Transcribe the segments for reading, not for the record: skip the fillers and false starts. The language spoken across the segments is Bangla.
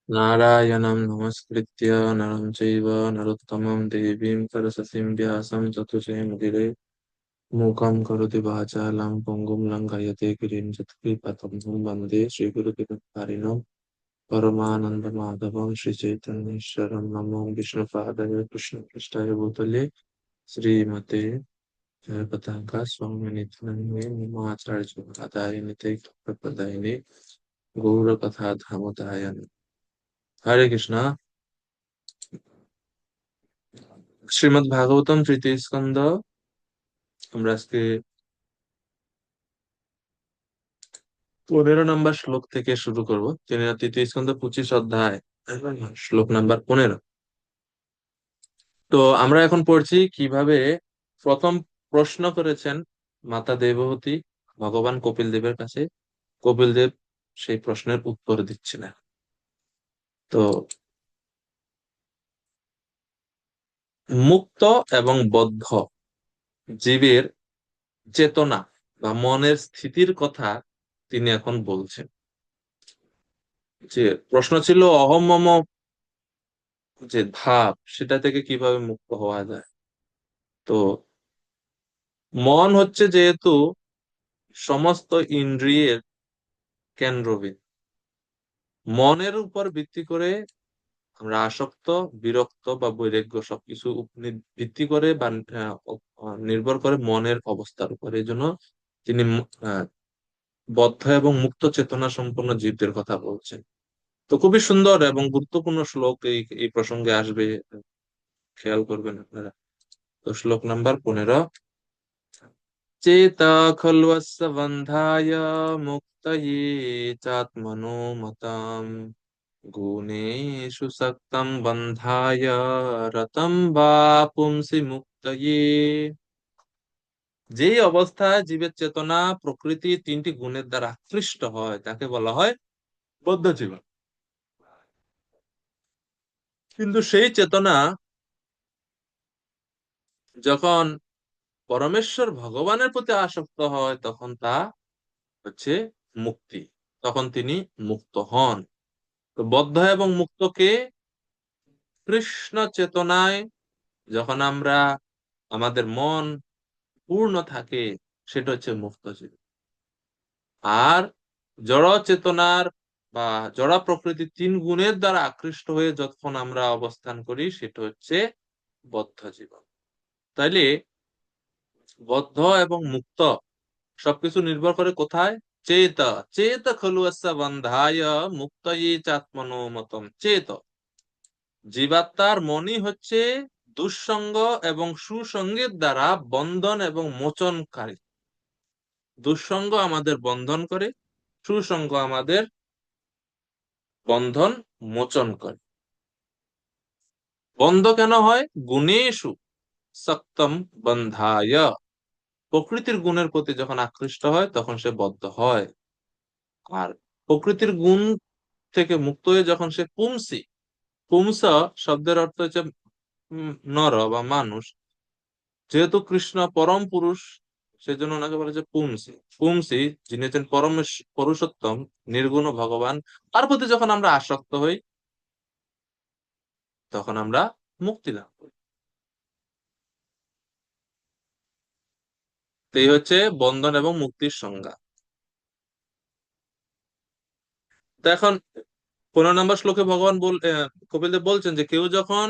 नारायणं नमस्कृत्य नरं चैव नरोत्तमं देवीं सरस्वतीं व्यासं ततो जयमुदीरये मूकं करोति वाचालं पङ्गुं लङ्घयते गिरिं यत्कृपातमहं वन्दे श्रीगुरुदेवकारिणं परमानन्दमाधवं श्रीचैतन्येश्वरं नमो विष्णुपादाय कृष्णपृष्ठाय भूतले श्रीमते जयपताका स्वामी नित्यानन्दे नमो आचार्य नित्य प्रदायिने गौरकथा धामोदय हरे कृष्णा। শ্রীমদ্ ভাগবতম তৃতীয় স্কন্ধ আমরা আজকে 15 নম্বর শ্লোক থেকে শুরু করব। তৃতীয় স্কন্ধ 25 অধ্যায় শ্লোক নাম্বার 15। তো আমরা এখন পড়ছি কিভাবে প্রথম প্রশ্ন করেছেন মাতা দেবহূতি ভগবান কপিল দেবের কাছে। কপিল দেব সেই প্রশ্নের উত্তর দিচ্ছিলেন। তো মুক্ত এবং বদ্ধ জীবের চেতনা বা মনের স্থিতির কথা তিনি এখন বলছেন। যে প্রশ্ন ছিল অহম মম যে ভাব, সেটা থেকে কিভাবে মুক্ত হওয়া যায়। তো মন হচ্ছে যেহেতু সমস্ত ইন্দ্রিয়ের কেন্দ্রবিন্দু, মনের উপর ভিত্তি করে আমরা আসক্ত, বিরক্ত বা বৈরাগ্য সবকিছু ভিত্তি করে বা নির্ভর করে মনের অবস্থার উপর। এই জন্য তিনি বদ্ধ এবং মুক্ত চেতনা সম্পন্ন জীবদের কথা বলছেন। তো খুবই সুন্দর এবং গুরুত্বপূর্ণ শ্লোক এই প্রসঙ্গে আসবে, খেয়াল করবেন আপনারা। তো শ্লোক নাম্বার 15। चेता खल्वस्य बन्धाय मुक्तये चात्मनो मताम् गुणेषु सक्तं बन्धाय रतं वा पुंसि मुक्तये। যেই অবস্থায় জীবের চেতনা প্রকৃতি তিনটি গুণের দ্বারা আকৃষ্ট হয় তাকে বলা হয় বদ্ধ জীবন। কিন্তু সেই চেতনা যখন পরমেশ্বর ভগবানের প্রতি আসক্ত হয় তখন তা হচ্ছে মুক্তি, তখন তিনি মুক্ত হন। তো বদ্ধ এবং মুক্তকে কৃষ্ণ চেতনায় যখন আমরা আমাদের মন পূর্ণ থাকে সেটা হচ্ছে মুক্ত জীবন। আর জড় চেতনার বা জড় প্রকৃতির তিন গুণের দ্বারা আকৃষ্ট হয়ে যখন আমরা অবস্থান করি সেটা হচ্ছে বদ্ধ জীবন। তাইলে বদ্ধ এবং মুক্ত সবকিছু নির্ভর করে কোথায়? চেত চেত খলু আস্যা বন্ধায় মুক্তয়ে চাত্মনো মতম। চেত জীবাত্মার মনই হচ্ছে দুঃসঙ্গ এবং সুসঙ্গের দ্বারা বন্ধন এবং মোচনকারী। দুঃসঙ্গ আমাদের বন্ধন করে, সুসঙ্গ আমাদের বন্ধন মোচন করে। বন্ধ কেন হয়? গুণেষু সক্তম বন্ধায়, প্রকৃতির গুণের প্রতি যখন আকৃষ্ট হয় তখন সে বদ্ধ হয়। আর প্রকৃতির গুণ থেকে মুক্ত হয়ে যখন সে পুংসি, পুংস শব্দের অর্থ হচ্ছে নর বা মানুষ। যেহেতু কৃষ্ণ পরম পুরুষ সেজন্য ওনাকে বলা হচ্ছে পুংসি। পুংসি যিনি হচ্ছেন পুরুষোত্তম নির্গুণ ভগবান, তার প্রতি যখন আমরা আসক্ত হই তখন আমরা মুক্তি লাভ করি। তো এই হচ্ছে বন্ধন এবং মুক্তির সংজ্ঞা। তো এখন 15 নম্বর শ্লোকে ভগবান কপিল দেব বলছেন যে কেউ যখন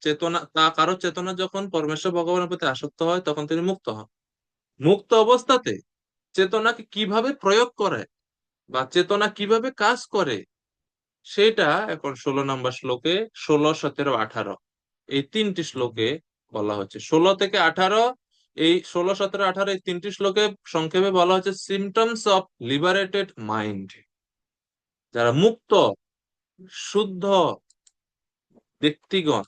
চেতনা কারো চেতনা যখন পরমেশ্বর ভগবানের প্রতি আসক্ত হয় তখন তিনি মুক্ত হন। মুক্ত অবস্থাতে চেতনাকে কিভাবে প্রয়োগ করে বা চেতনা কিভাবে কাজ করে সেটা এখন 16 নম্বর শ্লোকে 16, 17, 18 এই তিনটি শ্লোকে বলা হচ্ছে। 16 থেকে 18, এই 16, 17, 18 এই তিনটি শ্লোকে সংক্ষেপে বলা হচ্ছে সিমটমস অফ লিবারেটেড মাইন্ড। যারা মুক্ত শুদ্ধ ব্যক্তিগণ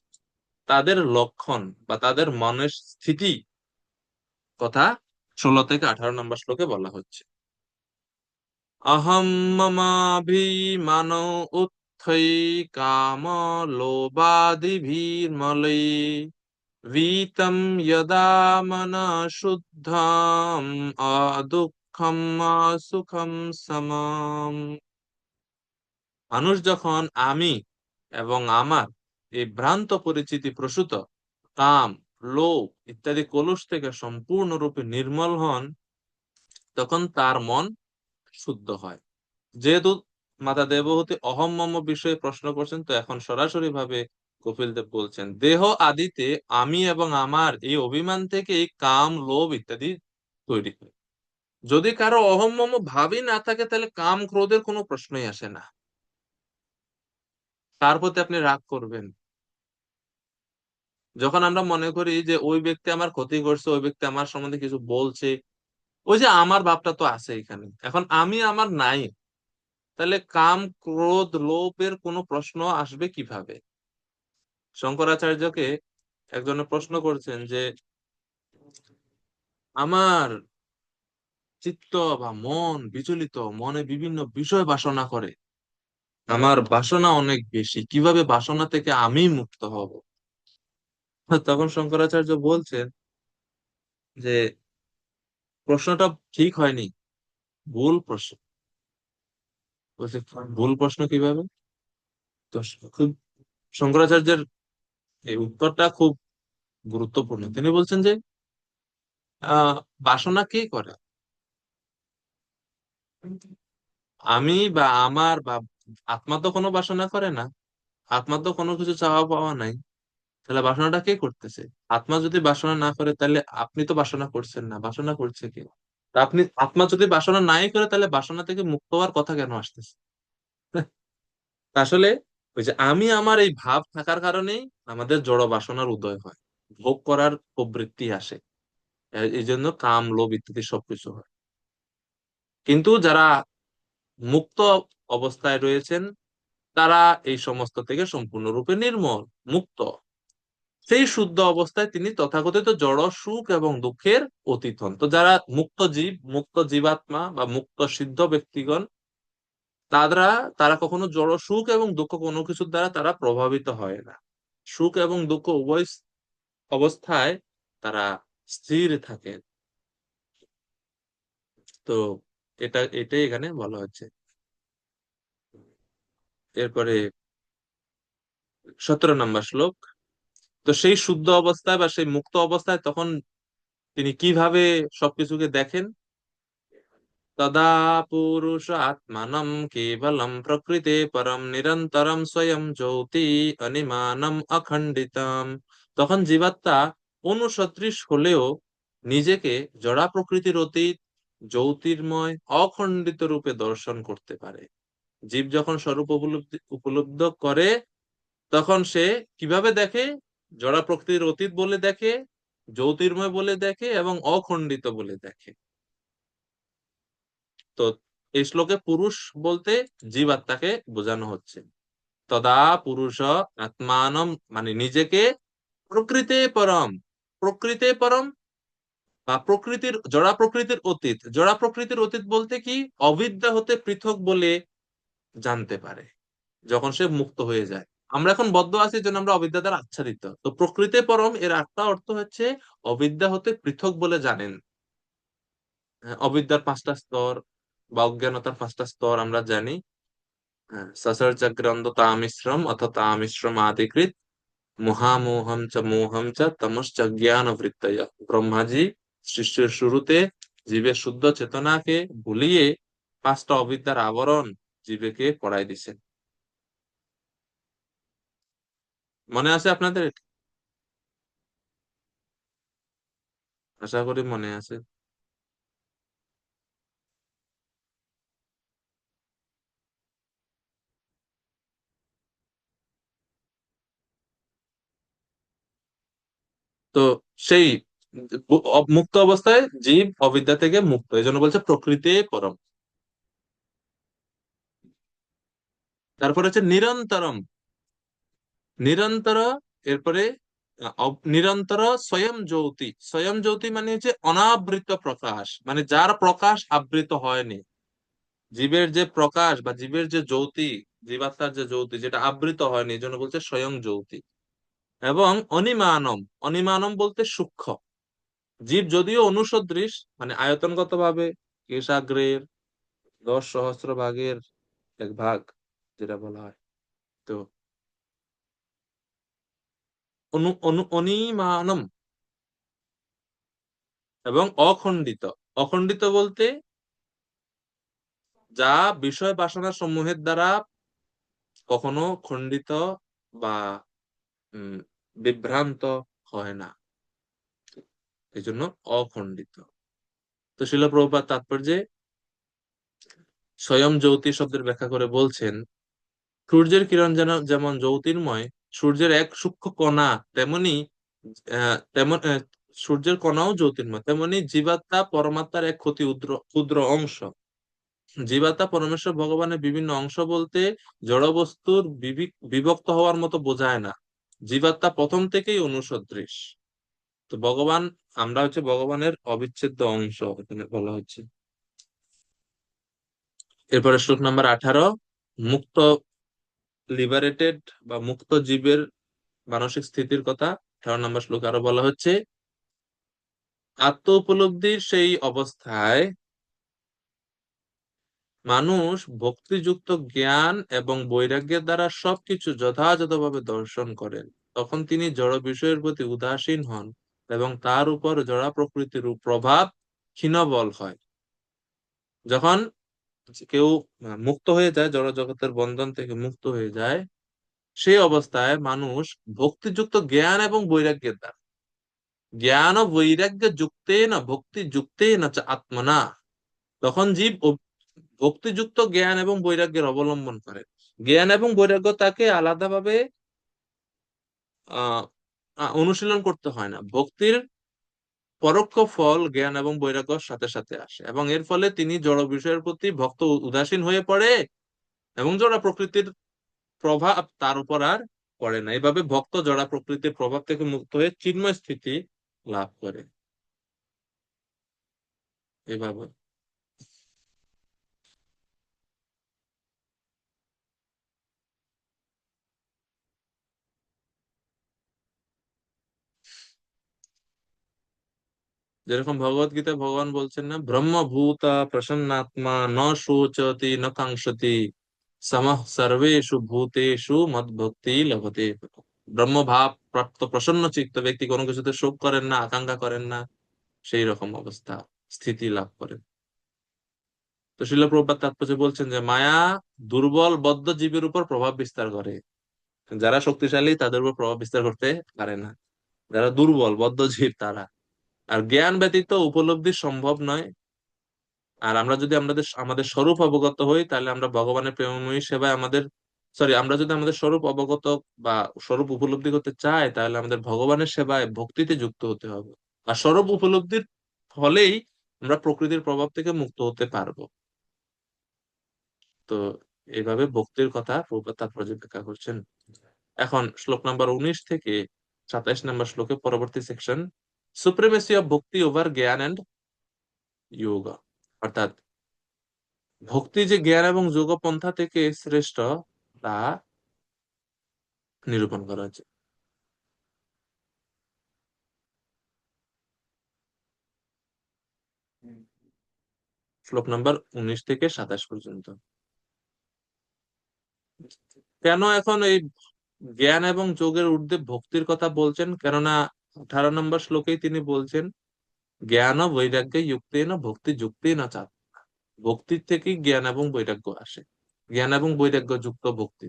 তাদের লক্ষণ বা তাদের মনের স্থিতি কথা 16 থেকে 18 নম্বর শ্লোকে বলা হচ্ছে। अहं ममाभिमानो उत्थै काम लोभादिभिर्मलैः वीतं यदा मनः शुद्धम् अदुःखम् असुखम् समम्। মানুষ যখন আমি এবং আমার এই ভ্রান্ত পরিচিতি প্রসূত কাম, লোভ ইত্যাদি কলুষ থেকে সম্পূর্ণরূপে নির্মল হন, তখন তার মন শুদ্ধ হয়। যেহেতু মাতা দেবহূতি অহম মম বিষয়ে প্রশ্ন করছেন, তো এখন সরাসরি ভাবে কপিল দেব বলছেন, দেহ আদিতে আমি এবং আমার এই অভিমান থেকে এই কাম, লোভ ইত্যাদি তৈরি হয়। যদি কারো অহম মম ভাবই না থাকে, তাহলে কাম ক্রোধের কোনো প্রশ্নই আসে না। তার প্রতি আপনি রাগ করবেন। যখন আমরা মনে করি যে ওই ব্যক্তি আমার ক্ষতি করছে, ওই ব্যক্তি আমার সম্বন্ধে কিছু বলছে, ওই যে আমার ভাবটা তো আছে এখানে, এখন আমি আমার নাই, তাহলে কাম, ক্রোধ, লোভের কোনো প্রশ্ন আসবে কিভাবে? শঙ্করাচার্যকে একজনে প্রশ্ন করছেন যে আমার চিত্ত বা মন বিচলিত, মনে বিভিন্ন বিষয় বাসনা করে, আমার বাসনা অনেক বেশি, কিভাবে বাসনা থেকে আমি মুক্ত হব? তখন শঙ্করাচার্য বলছেন যে প্রশ্নটা ঠিক হয়নি, ভুল প্রশ্ন। বলছে, ভুল প্রশ্ন কিভাবে? তো খুব শঙ্করাচার্যের এই উত্তরটা খুব গুরুত্বপূর্ণ। তিনি বলছেন যে বাসনা কে করে? আমি বা আমার বা আত্মা তো কোনো বাসনা করে না, আত্মা তো কোনো কিছু চাওয়া পাওয়া নাই, তাহলে বাসনাটা কে করতেছে? আত্মা যদি বাসনা না করে, তাহলে আপনি তো বাসনা করছেন না, বাসনা করছে কে? তা আপনি, আত্মা যদি বাসনা নাই করে, তাহলে বাসনা থেকে মুক্ত হওয়ার কথা কেন আসতেছে? আসলে ওই যে আমি আমার এই ভাব থাকার কারণেই আমাদের জড় বাসনার উদয় হয়, ভোগ করার প্রবৃত্তি আসে, এই জন্য কাম, লোভ ইত্যাদি সবকিছু হয়। কিন্তু যারা মুক্ত অবস্থায় রয়েছেন, তারা এই সমস্ত থেকে সম্পূর্ণরূপে নির্মল, মুক্ত। সেই শুদ্ধ অবস্থায় তিনি তথাকথিত জড় সুখ এবং দুঃখের অতীত হন। তো যারা মুক্ত জীব, মুক্ত জীবাত্মা বা মুক্ত সিদ্ধ ব্যক্তিগণ, তারা তারা কখনো জড় সুখ এবং দুঃখ কোনো কিছুর দ্বারা তারা প্রভাবিত হয় না। সুখ এবং দুঃখ উভয় অবস্থায় তারা স্থির থাকে। তো এটাই এখানে বলা হচ্ছে। এরপরে 17 নম্বর শ্লোক। তো সেই শুদ্ধ অবস্থায় বা সেই মুক্ত অবস্থায় তখন তিনি কিভাবে সবকিছুকে দেখেন? তদা পুরুষ আত্মানম কেবলম প্রকৃতে পরম নিরন্তরম স্বয়ং জ্যোতি অনিমানম অখণ্ডিতম। তখন জীবাত্মা অনুসদৃশ হলেও নিজেকে জড়া প্রকৃতির অতীত, জ্যোতির্ময়, অখণ্ডিত রূপে দর্শন করতে পারে। জীব যখন স্বরূপ উপলব্ধি উপলব্ধ করে, তখন সে কিভাবে দেখে? জড়া প্রকৃতির অতীত বলে দেখে, জ্যোতির্ময় বলে দেখে এবং অখণ্ডিত বলে দেখে। তো এই শ্লোকে পুরুষ বলতে জীবাত্মাকে বোঝানো হচ্ছে। তদা পুরুষ আত্মানম, মানে নিজেকে প্রকৃতে পরম, প্রকৃতে পরম বা প্রকৃতির, জড়া প্রকৃতির অতীত, জড়া প্রকৃতির অতীত বলতে কি? অবিদ্যা হতে পৃথক বলে জানতে পারে যখন সে মুক্ত হয়ে যায়। আমরা এখন বদ্ধ আছি, এই জন্য আমরা অবিদ্যা দ্বারা আচ্ছাদিত। তো প্রকৃতে পরম এর একটা অর্থ হচ্ছে অবিদ্যা হতে পৃথক বলে জানেন। অবিদ্যার 5টা স্তর বা অজ্ঞানতার 5টা স্তর আমরা জানি। সসর্জগ্রন্থ তামিশ্রম অথ তামিশ্রম আদিকৃত মহামোহম চ মোহম চ তমশ্চ জ্ঞান বৃত্তয়। ব্রহ্মাজি সৃষ্টির শুরুতে জীবের শুদ্ধ চেতনাকে ভুলিয়ে 5টা অবিদ্যার আবরণ জীবেকে পড়াই দিছেন। মনে আছে আপনাদের? আশা করি মনে আছে। তো সেই মুক্ত অবস্থায় জীব অবিদ্যা থেকে মুক্ত, এই জন্য বলছে প্রকৃতি পরম। তারপর হচ্ছে নিরন্তরম, নিরন্তর। এরপরে নিরন্তর স্বয়ং জ্যোতি, স্বয়ং জ্যোতি মানে হচ্ছে অনাবৃত প্রকাশ, মানে যার প্রকাশ আবৃত হয়নি। জীবের যে প্রকাশ বা জীবের যে জ্যোতি, জীবাত্মার যে জ্যোতি, যেটা আবৃত হয়নি, এই জন্য বলছে স্বয়ং জ্যোতি। এবং অনিমানম, অনিমানম বলতে সূক্ষ্ম। জীব যদিও অনুসদৃশ, মানে আয়তনগত ভাবে কেশাগ্রের 10 সহস্র ভাগের 1 ভাগ যেটা বলা হয়। তো অনিমানম এবং অখণ্ডিত। অখণ্ডিত বলতে যা বিষয় বাসনা সমূহের দ্বারা কখনো খণ্ডিত বা উম, বিভ্রান্ত হয় না, এই জন্য অখণ্ডিত। তো শিল প্রভুপাদ তাৎপর্যে স্বয়ং জ্যোতি শব্দের ব্যাখ্যা করে বলছেন, সূর্যের কিরণ যেন যেমন জ্যোতির্ময়, সূর্যের এক সূক্ষ্ম কণা তেমনি তেমন সূর্যের কণাও জ্যোতির্ময়, তেমনি জীবাত্মা পরমাত্মার এক ক্ষতি ক্ষুদ্র ক্ষুদ্র অংশ। জীবাত্মা পরমেশ্বর ভগবানের বিভিন্ন অংশ বলতে জড় বস্তুর বিভক্ত হওয়ার মতো বোঝায় না। জীবাত্মা প্রথম থেকেই অনুসদৃশ। তো ভগবান, আমরা হচ্ছে ভগবানের অবিচ্ছেদ্য অংশ এখানে বলা হচ্ছে। এরপরে শ্লোক নাম্বার 18, মুক্ত লিবারেটেড বা মুক্ত জীবের মানসিক স্থিতির কথা 18 নম্বর শ্লোকে আরো বলা হচ্ছে, আত্ম উপলব্ধির সেই অবস্থায় মানুষ ভক্তিযুক্ত জ্ঞান এবং বৈরাগ্যের দ্বারা সবকিছু যথাযথভাবে দর্শন করেন। তখন তিনি জড় বিষয়ের প্রতি উদাসীন হন এবং তার উপর জড়া প্রকৃতির প্রভাব ক্ষীণবল হয়। যখন কেউ মুক্ত হয়ে যায়, জড় জগতের বন্ধন থেকে মুক্ত হয়ে যায়, সেই অবস্থায় মানুষ ভক্তিযুক্ত জ্ঞান এবং বৈরাগ্যের দ্বারা, জ্ঞান ও বৈরাগ্য যুক্তে না ভক্তি যুক্তে না চ আত্মনা, তখন জীব ভক্তিযুক্ত জ্ঞান এবং বৈরাগ্যের অবলম্বন করে। জ্ঞান এবং বৈরাগ্য তাকে আলাদাভাবে আহ অনুশীলন করতে হয় না। ভক্তির পরোক্ষ ফল জ্ঞান এবং বৈরাগ্যের সাথে সাথে আসে এবং এর ফলে তিনি জড় বিষয়ের প্রতি ভক্ত উদাসীন হয়ে পড়ে এবং জড় প্রকৃতির প্রভাব তার উপর আর পড়ে না। এইভাবে ভক্ত জড়া প্রকৃতির প্রভাব থেকে মুক্ত হয়ে চিন্ময় স্থিতি লাভ করে। এভাবে যেরকম ভগবত গীতা ভগবান বলছেন না, ব্রহ্মভূত প্রসন্নাত্মা ন শোচতি ন কাঙ্ক্ষতি সমঃ সর্বেষু ভূতেষু মদ্ভক্তি লভতে। ব্রহ্মভাব প্রাপ্ত প্রসন্ন চিত্ত ব্যক্তি কোনো কিছুতে শোক করেন না, আকাঙ্ক্ষা করেন না, সেই রকম অবস্থা স্থিতি লাভ করেন। তো শিল প্রভুপাদ তাৎপর্য বলছেন যে মায়া দুর্বল বদ্ধ জীবের উপর প্রভাব বিস্তার করে। যারা শক্তিশালী তাদের উপর প্রভাব বিস্তার করতে পারে না, যারা দুর্বল বদ্ধ জীব তারা। আর জ্ঞান ব্যতীত উপলব্ধি সম্ভব নয়। আর আমরা যদি আমাদের আমাদের স্বরূপ অবগত হই, তাহলে আমরা ভগবানের প্রেমময়ী সেবায় আমাদের, আমরা যদি আমাদের স্বরূপ অবগত বা স্বরূপ উপলব্ধি করতে চাই, তাহলে আমাদের ভগবানের সেবায় ভক্তিতে যুক্ত হতে হবে। আর স্বরূপ উপলব্ধির ফলেই আমরা প্রকৃতির প্রভাব থেকে মুক্ত হতে পারবো। তো এইভাবে ভক্তির কথা প্রভুপাদ তাৎপর্য ব্যাখ্যা করছেন। এখন শ্লোক নাম্বার 19 থেকে 27 নম্বর শ্লোকে পরবর্তী সেকশন, সুপ্রিমেসি অফ ভক্তি ওভার জ্ঞান এন্ড যোগা, অর্থাৎ ভক্তি যে জ্ঞান এবং যোগ পন্থা থেকে শ্রেষ্ঠ তা নিরূপণ করা হচ্ছে। শ্লোক নাম্বার 19 থেকে 27 পর্যন্ত। কেন এখন এই জ্ঞান এবং যোগের ঊর্ধ্বে ভক্তির কথা বলছেন? কেননা 18 নম্বর শ্লোকেই তিনি বলছেন, জ্ঞান ও বৈরাগ্য যুক্তেন ভক্তি যুক্তেন চাপ। ভক্তির থেকেই জ্ঞান এবং বৈরাগ্য আসে, জ্ঞান এবং বৈরাগ্য যুক্ত ভক্তি।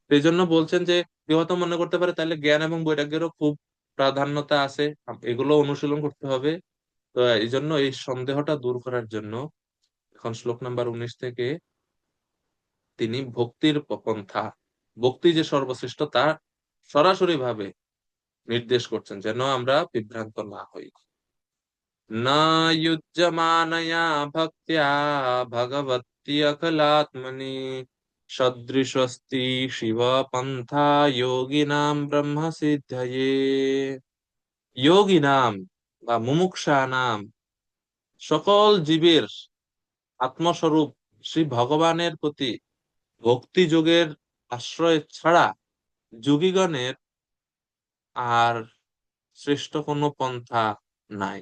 এই জন্য বলছেন যে কেউ হয়তো মনে করতে পারে তাহলে জ্ঞান এবং বৈরাগ্যেরও খুব প্রাধান্যতা আছে, এগুলো অনুশীলন করতে হবে। তো এই জন্য এই সন্দেহটা দূর করার জন্য এখন শ্লোক নাম্বার 19 থেকে তিনি ভক্তির পন্থা, ভক্তি যে সর্বশ্রেষ্ঠ তা সরাসরি ভাবে নির্দেশ করছেন, যেন আমরা বিভ্রান্ত না হই। না যুজ্যমানয়া ভক্ত্যা ভগবতি অখলাত্মনি সদৃশস্তি শিব পন্থা যোগিনাম ব্রহ্ম সিদ্ধয়ে। যোগিনাম বা মুমুক্ষানাম, সকল জীবের আত্মস্বরূপ শ্রী ভগবানের প্রতি ভক্তি যোগের আশ্রয় ছাড়া যোগীগণের আর শ্রেষ্ঠ কোনো পন্থা নাই।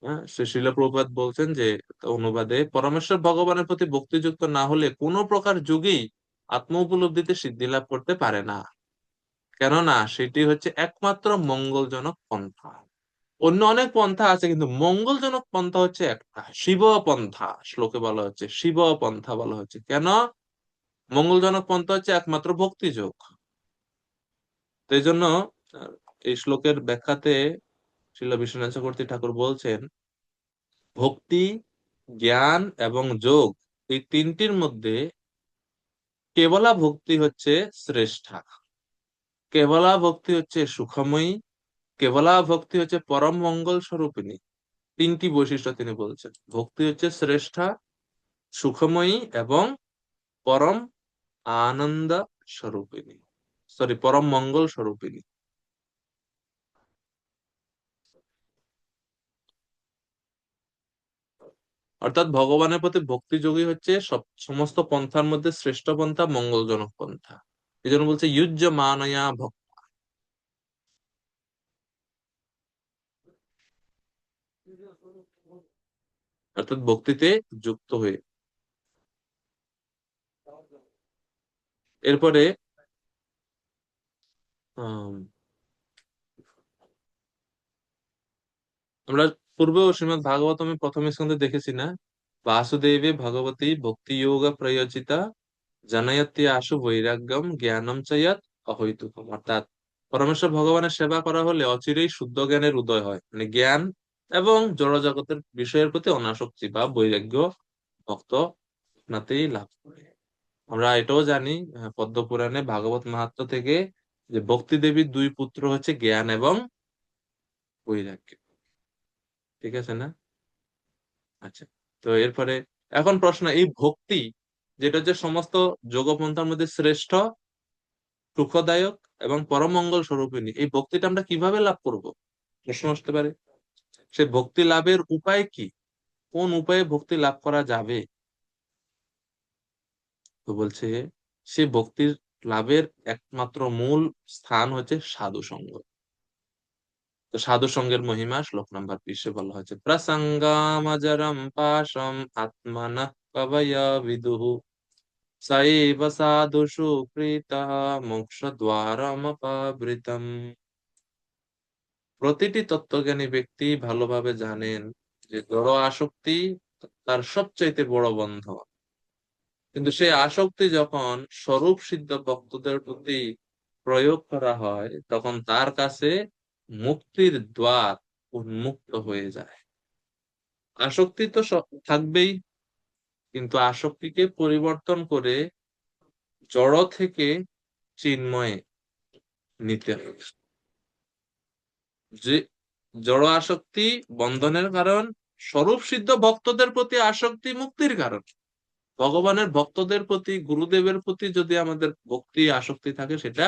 হ্যাঁ, শ্রীশিল প্রভুপাদ বলছেন যে, অনুবাদে, পরমেশ্বর ভগবানের প্রতি ভক্তিযুক্ত না হলে কোনো প্রকার যোগী আত্ম উপলব্ধিতে সিদ্ধি লাভ করতে পারে না। কেননা সেটি হচ্ছে একমাত্র মঙ্গলজনক পন্থা। অন্য অনেক পন্থা আছে, কিন্তু মঙ্গলজনক পন্থা হচ্ছে একটা, শিব পন্থা। শ্লোকে বলা হচ্ছে শিব পন্থা, বলা হচ্ছে কেন? মঙ্গলজনক পন্থা হচ্ছে একমাত্র ভক্তিযোগ। তো এই জন্য আহ, এই শ্লোকের ব্যাখ্যাতে শ্রীল বিশ্বনাথ চক্রবর্তী ঠাকুর বলছেন, ভক্তি, জ্ঞান এবং যোগ, এই তিনটির মধ্যে কেবলা ভক্তি হচ্ছে শ্রেষ্ঠা। কেবলা ভক্তি হচ্ছে সুখময়ী, কেবলা ভক্তি হচ্ছে পরম মঙ্গল স্বরূপিণী। তিনটি বৈশিষ্ট্য তিনি বলছেন, ভক্তি হচ্ছে শ্রেষ্ঠা, সুখময়ী এবং পরম আনন্দ স্বরূপিণী, সরি, পরম মঙ্গল স্বরূপিণী। অর্থাৎ ভগবানের প্রতি ভক্তিযোগী হচ্ছে সমস্ত পন্থার মধ্যে শ্রেষ্ঠ পন্থা, মঙ্গলজনক পন্থা। এই জন্য বলছে ইউজ্য মানয়া ভক্ত, অর্থাৎ ভক্তিতে যুক্ত হয়ে। এরপরে আম, আমরা পূর্বেও শ্রীমদ্ ভাগবতমে প্রথম স্কন্ধে দেখেছি না, বাসুদেবে ভগবতী ভক্তি যোগ প্রয়োজিতা জানায়ত্যা আশু বৈরাগ্যম জ্ঞানম চায়াত অহৈতুকম। অর্থাৎ পরমেশ্বর ভগবানের সেবা করা হলে অচিরেই শুদ্ধ জ্ঞানের উদয় হয়, মানে জ্ঞান এবং জড়জগতের বিষয়ের প্রতি অনাসক্তি বা বৈরাগ্য ভক্ত আপনাতেই লাভ করে। আমরা এটাও জানি পদ্ম পুরাণে ভাগবত মাহাত্ম্য থেকে, যে ভক্তি দেবীর দুই পুত্র হচ্ছে জ্ঞান এবং বৈরাগ্য। ঠিক আছে না? আচ্ছা, তো এরপরে এখন প্রশ্ন, এই ভক্তি যেটা হচ্ছে সমস্ত যোগপন্থার মধ্যে শ্রেষ্ঠ, সুখদায়ক এবং পরম মঙ্গল স্বরূপিণী, এই ভক্তিটা আমরা কিভাবে লাভ করব? প্রশ্ন আসতে পারে, সে ভক্তি লাভের উপায় কি? কোন উপায়ে ভক্তি লাভ করা যাবে? তো বলছে, সে ভক্তির লাভের একমাত্র মূল স্থান হচ্ছে সাধু সঙ্গ। তো সাধু সঙ্গের মহিমা শ্লোক নাম্বার 20 বলা হয়েছে, প্রসঙ্গামজরম পাশম আত্মনঃ কবয় বিদুঃ সৈব সাধুষু প্রীতঃ মোক্ষ দ্বারমপাবৃতম। প্রতিটি তত্ত্বজ্ঞানী ব্যক্তি ভালোভাবে জানেন যে জড় আসক্তি তার সবচাইতে বড় বন্ধন। কিন্তু সেই আসক্তি যখন স্বরূপ সিদ্ধ ভক্তদের প্রতি প্রয়োগ করা হয়, তখন তার কাছে মুক্তির দ্বার উন্মুক্ত হয়ে যায়। আসক্তি তো থাকবেই, কিন্তু আসক্তিকে পরিবর্তন করে জড় থেকে চিন্ময়ে নিতে হবে। যে জড় আসক্তি বন্ধনের কারণ, স্বরূপ সিদ্ধ ভক্তদের প্রতি আসক্তি মুক্তির কারণ। ভগবানের ভক্তদের প্রতি, গুরুদেবের প্রতি যদি আমাদের ভক্তি আসক্তি থাকে, সেটা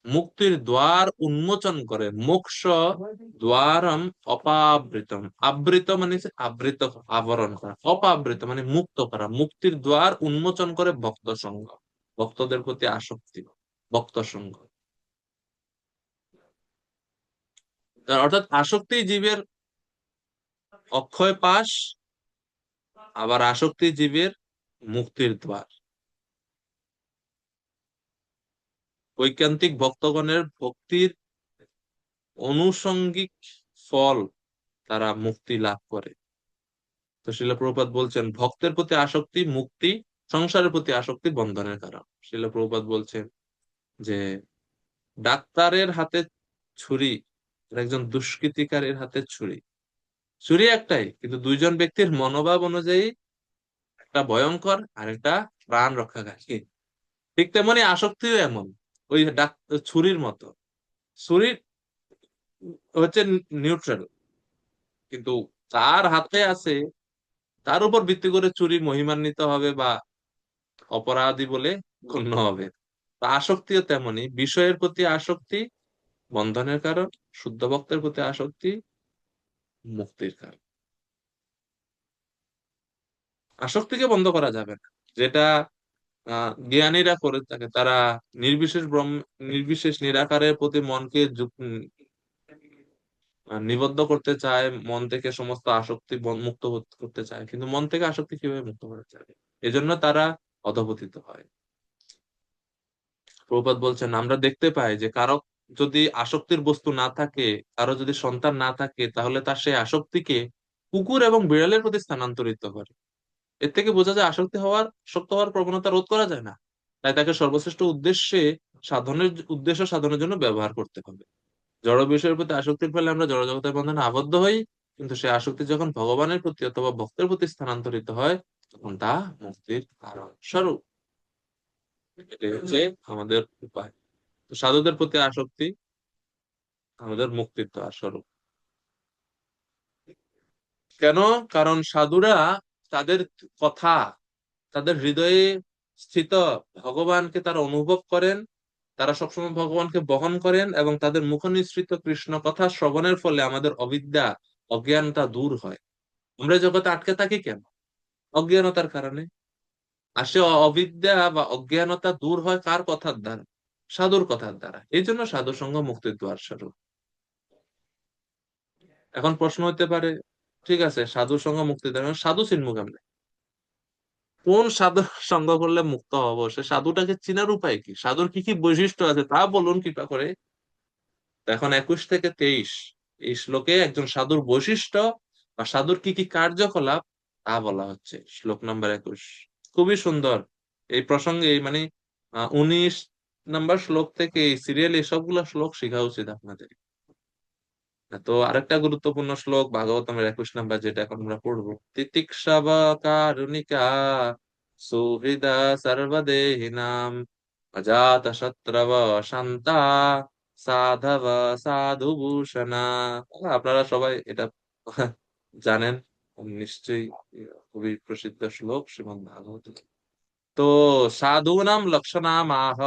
মুক্তির দ্বার উন্মোচন করে। মোক্ষ দ্বারম অপাবৃতম, আবৃত মানে হচ্ছে আবৃত, আবরণ করা, অপাবৃত মানে মুক্ত করা, মুক্তির দ্বার উন্মোচন করে ভক্ত সঙ্গ, ভক্তদের প্রতি আসক্তি, ভক্ত সঙ্গ। অর্থাৎ আসক্তি জীবের অক্ষয় পাশ, আবার আসক্তি জীবের মুক্তির দ্বার। ঐকান্তিক ভক্তগণের ভক্তির অনুষঙ্গিক ফল, তারা মুক্তি লাভ করে। তো শ্রীল প্রভুপাদ বলছেন, ভক্তের প্রতি আসক্তি মুক্তি, সংসারের প্রতি আসক্তি বন্ধনের কারণ। শ্রীল প্রভুপাদ বলছেন যে ডাক্তারের হাতে ছুরি আর একজন দুষ্কৃতিকারের হাতে ছুরি, ছুরি একটাই, কিন্তু দুইজন ব্যক্তির মনোভাব অনুযায়ী একটা ভয়ঙ্কর আর একটা প্রাণ রক্ষাকারী। ঠিক তেমনি আসক্তিও এমন, ওই ছুরির মতো। ছুরি হচ্ছে নিউট্রাল, কিন্তু তার হাতে আছে, তার উপর ভিত্তি করে চুরি মহিমান্বিত হবে বা অপরাধী বলে গণ্য হবে। তা আসক্তিও তেমনি, বিষয়ের প্রতি আসক্তি বন্ধনের কারণ, শুদ্ধ ভক্তের প্রতি আসক্তি মুক্তির কারণ। আসক্তিকে বন্ধ করা যাবে না। যেটা জ্ঞানীরা করে থাকে, তারা নির্বিশেষ নির্বিশেষ নিরাকারের প্রতি মনকে নিবদ্ধ করতে চায়, মন থেকে সমস্ত আসক্তি মুক্ত করতে চায়, কিন্তু মন থেকে আসক্তি কিভাবে মুক্ত করা যায়? এজন্য তারা অধঃপতিত হয়। প্রভুপাদ বলছেন আমরা দেখতে পাই যে কারো যদি আসক্তির বস্তু না থাকে, কারো যদি সন্তান না থাকে, তাহলে তার সেই আসক্তিকে কুকুর এবং বিড়ালের প্রতি স্থানান্তরিত করে। এর থেকে বোঝা যায় আসক্ত হওয়ার প্রবণতা রোধ করা যায় না। তাই তাকে সর্বশ্রেষ্ঠ উদ্দেশ্য সাধনের জন্য ব্যবহার করতে হবে। জড় বিষয়ের প্রতি আসক্তির ফলে আমরা জড়জগতের বন্ধনে আবদ্ধ হই, কিন্তু সেই আসক্তি যখন ভগবানের প্রতি অথবা ভক্তের প্রতি স্থানান্তরিত হয়, তখন তা মুক্তির কারণ স্বরূপ। এটাই হচ্ছে আমাদের উপায়। তো সাধুদের প্রতি আসক্তি আমাদের মুক্তির দ্বার স্বরূপ। কেন? কারণ সাধুরা তাদের কথা, তাদের হৃদয়ে স্থিত ভগবানকে তারা অনুভব করেন, তারা সবসময় ভগবানকে বহন করেন, এবং তাদের মুখ নিঃসৃত কৃষ্ণ কথা শ্রবণের ফলে আমাদের অবিদ্যা, অজ্ঞানতা দূর হয়। আমরা এই জগতে আটকে থাকি কেন? অজ্ঞানতার কারণে। আর সে অবিদ্যা বা অজ্ঞানতা দূর হয় কার কথার দ্বারা? সাধুর কথার দ্বারা। এই জন্য সাধু সঙ্গ মুক্তির দ্বার স্বরূপ। এখন প্রশ্ন হতে পারে, ঠিক আছে, সাধুর সঙ্গ মুক্তির দ্বার, সাধু চিনবো কেমনে? কোন সাধুর সঙ্গ করলে মুক্ত হবো? সে সাধুটাকে চিনার উপায় কি? সাধুর কি কি বৈশিষ্ট্য আছে তা বলুন কৃপা করে। তো এখন 21 থেকে 23 এই শ্লোকে একজন সাধুর বৈশিষ্ট্য বা সাধুর কি কি কার্যকলাপ তা বলা হচ্ছে। শ্লোক নাম্বার 21 খুবই সুন্দর। এই প্রসঙ্গে মানে 19 নাম্বার শ্লোক থেকে এই সিরিয়াল সবগুলা শ্লোক শেখা উচিত আপনাদের। তো আরেকটা গুরুত্বপূর্ণ শ্লোক ভাগবতমের 21 নাম্বার, যেটা এখন আমরা পড়বো। তিতিক্ষাব কারুণিকা সুহৃদা সর্বদেহিনাম অজাত শত্রব শান্তা সাধব সাধু ভূষণা। আপনারা সবাই এটা জানেন নিশ্চয়ই, খুবই প্রসিদ্ধ শ্লোক শ্রীমদ্ ভাগবত। তো সাধু নাম লক্ষণাম আহ,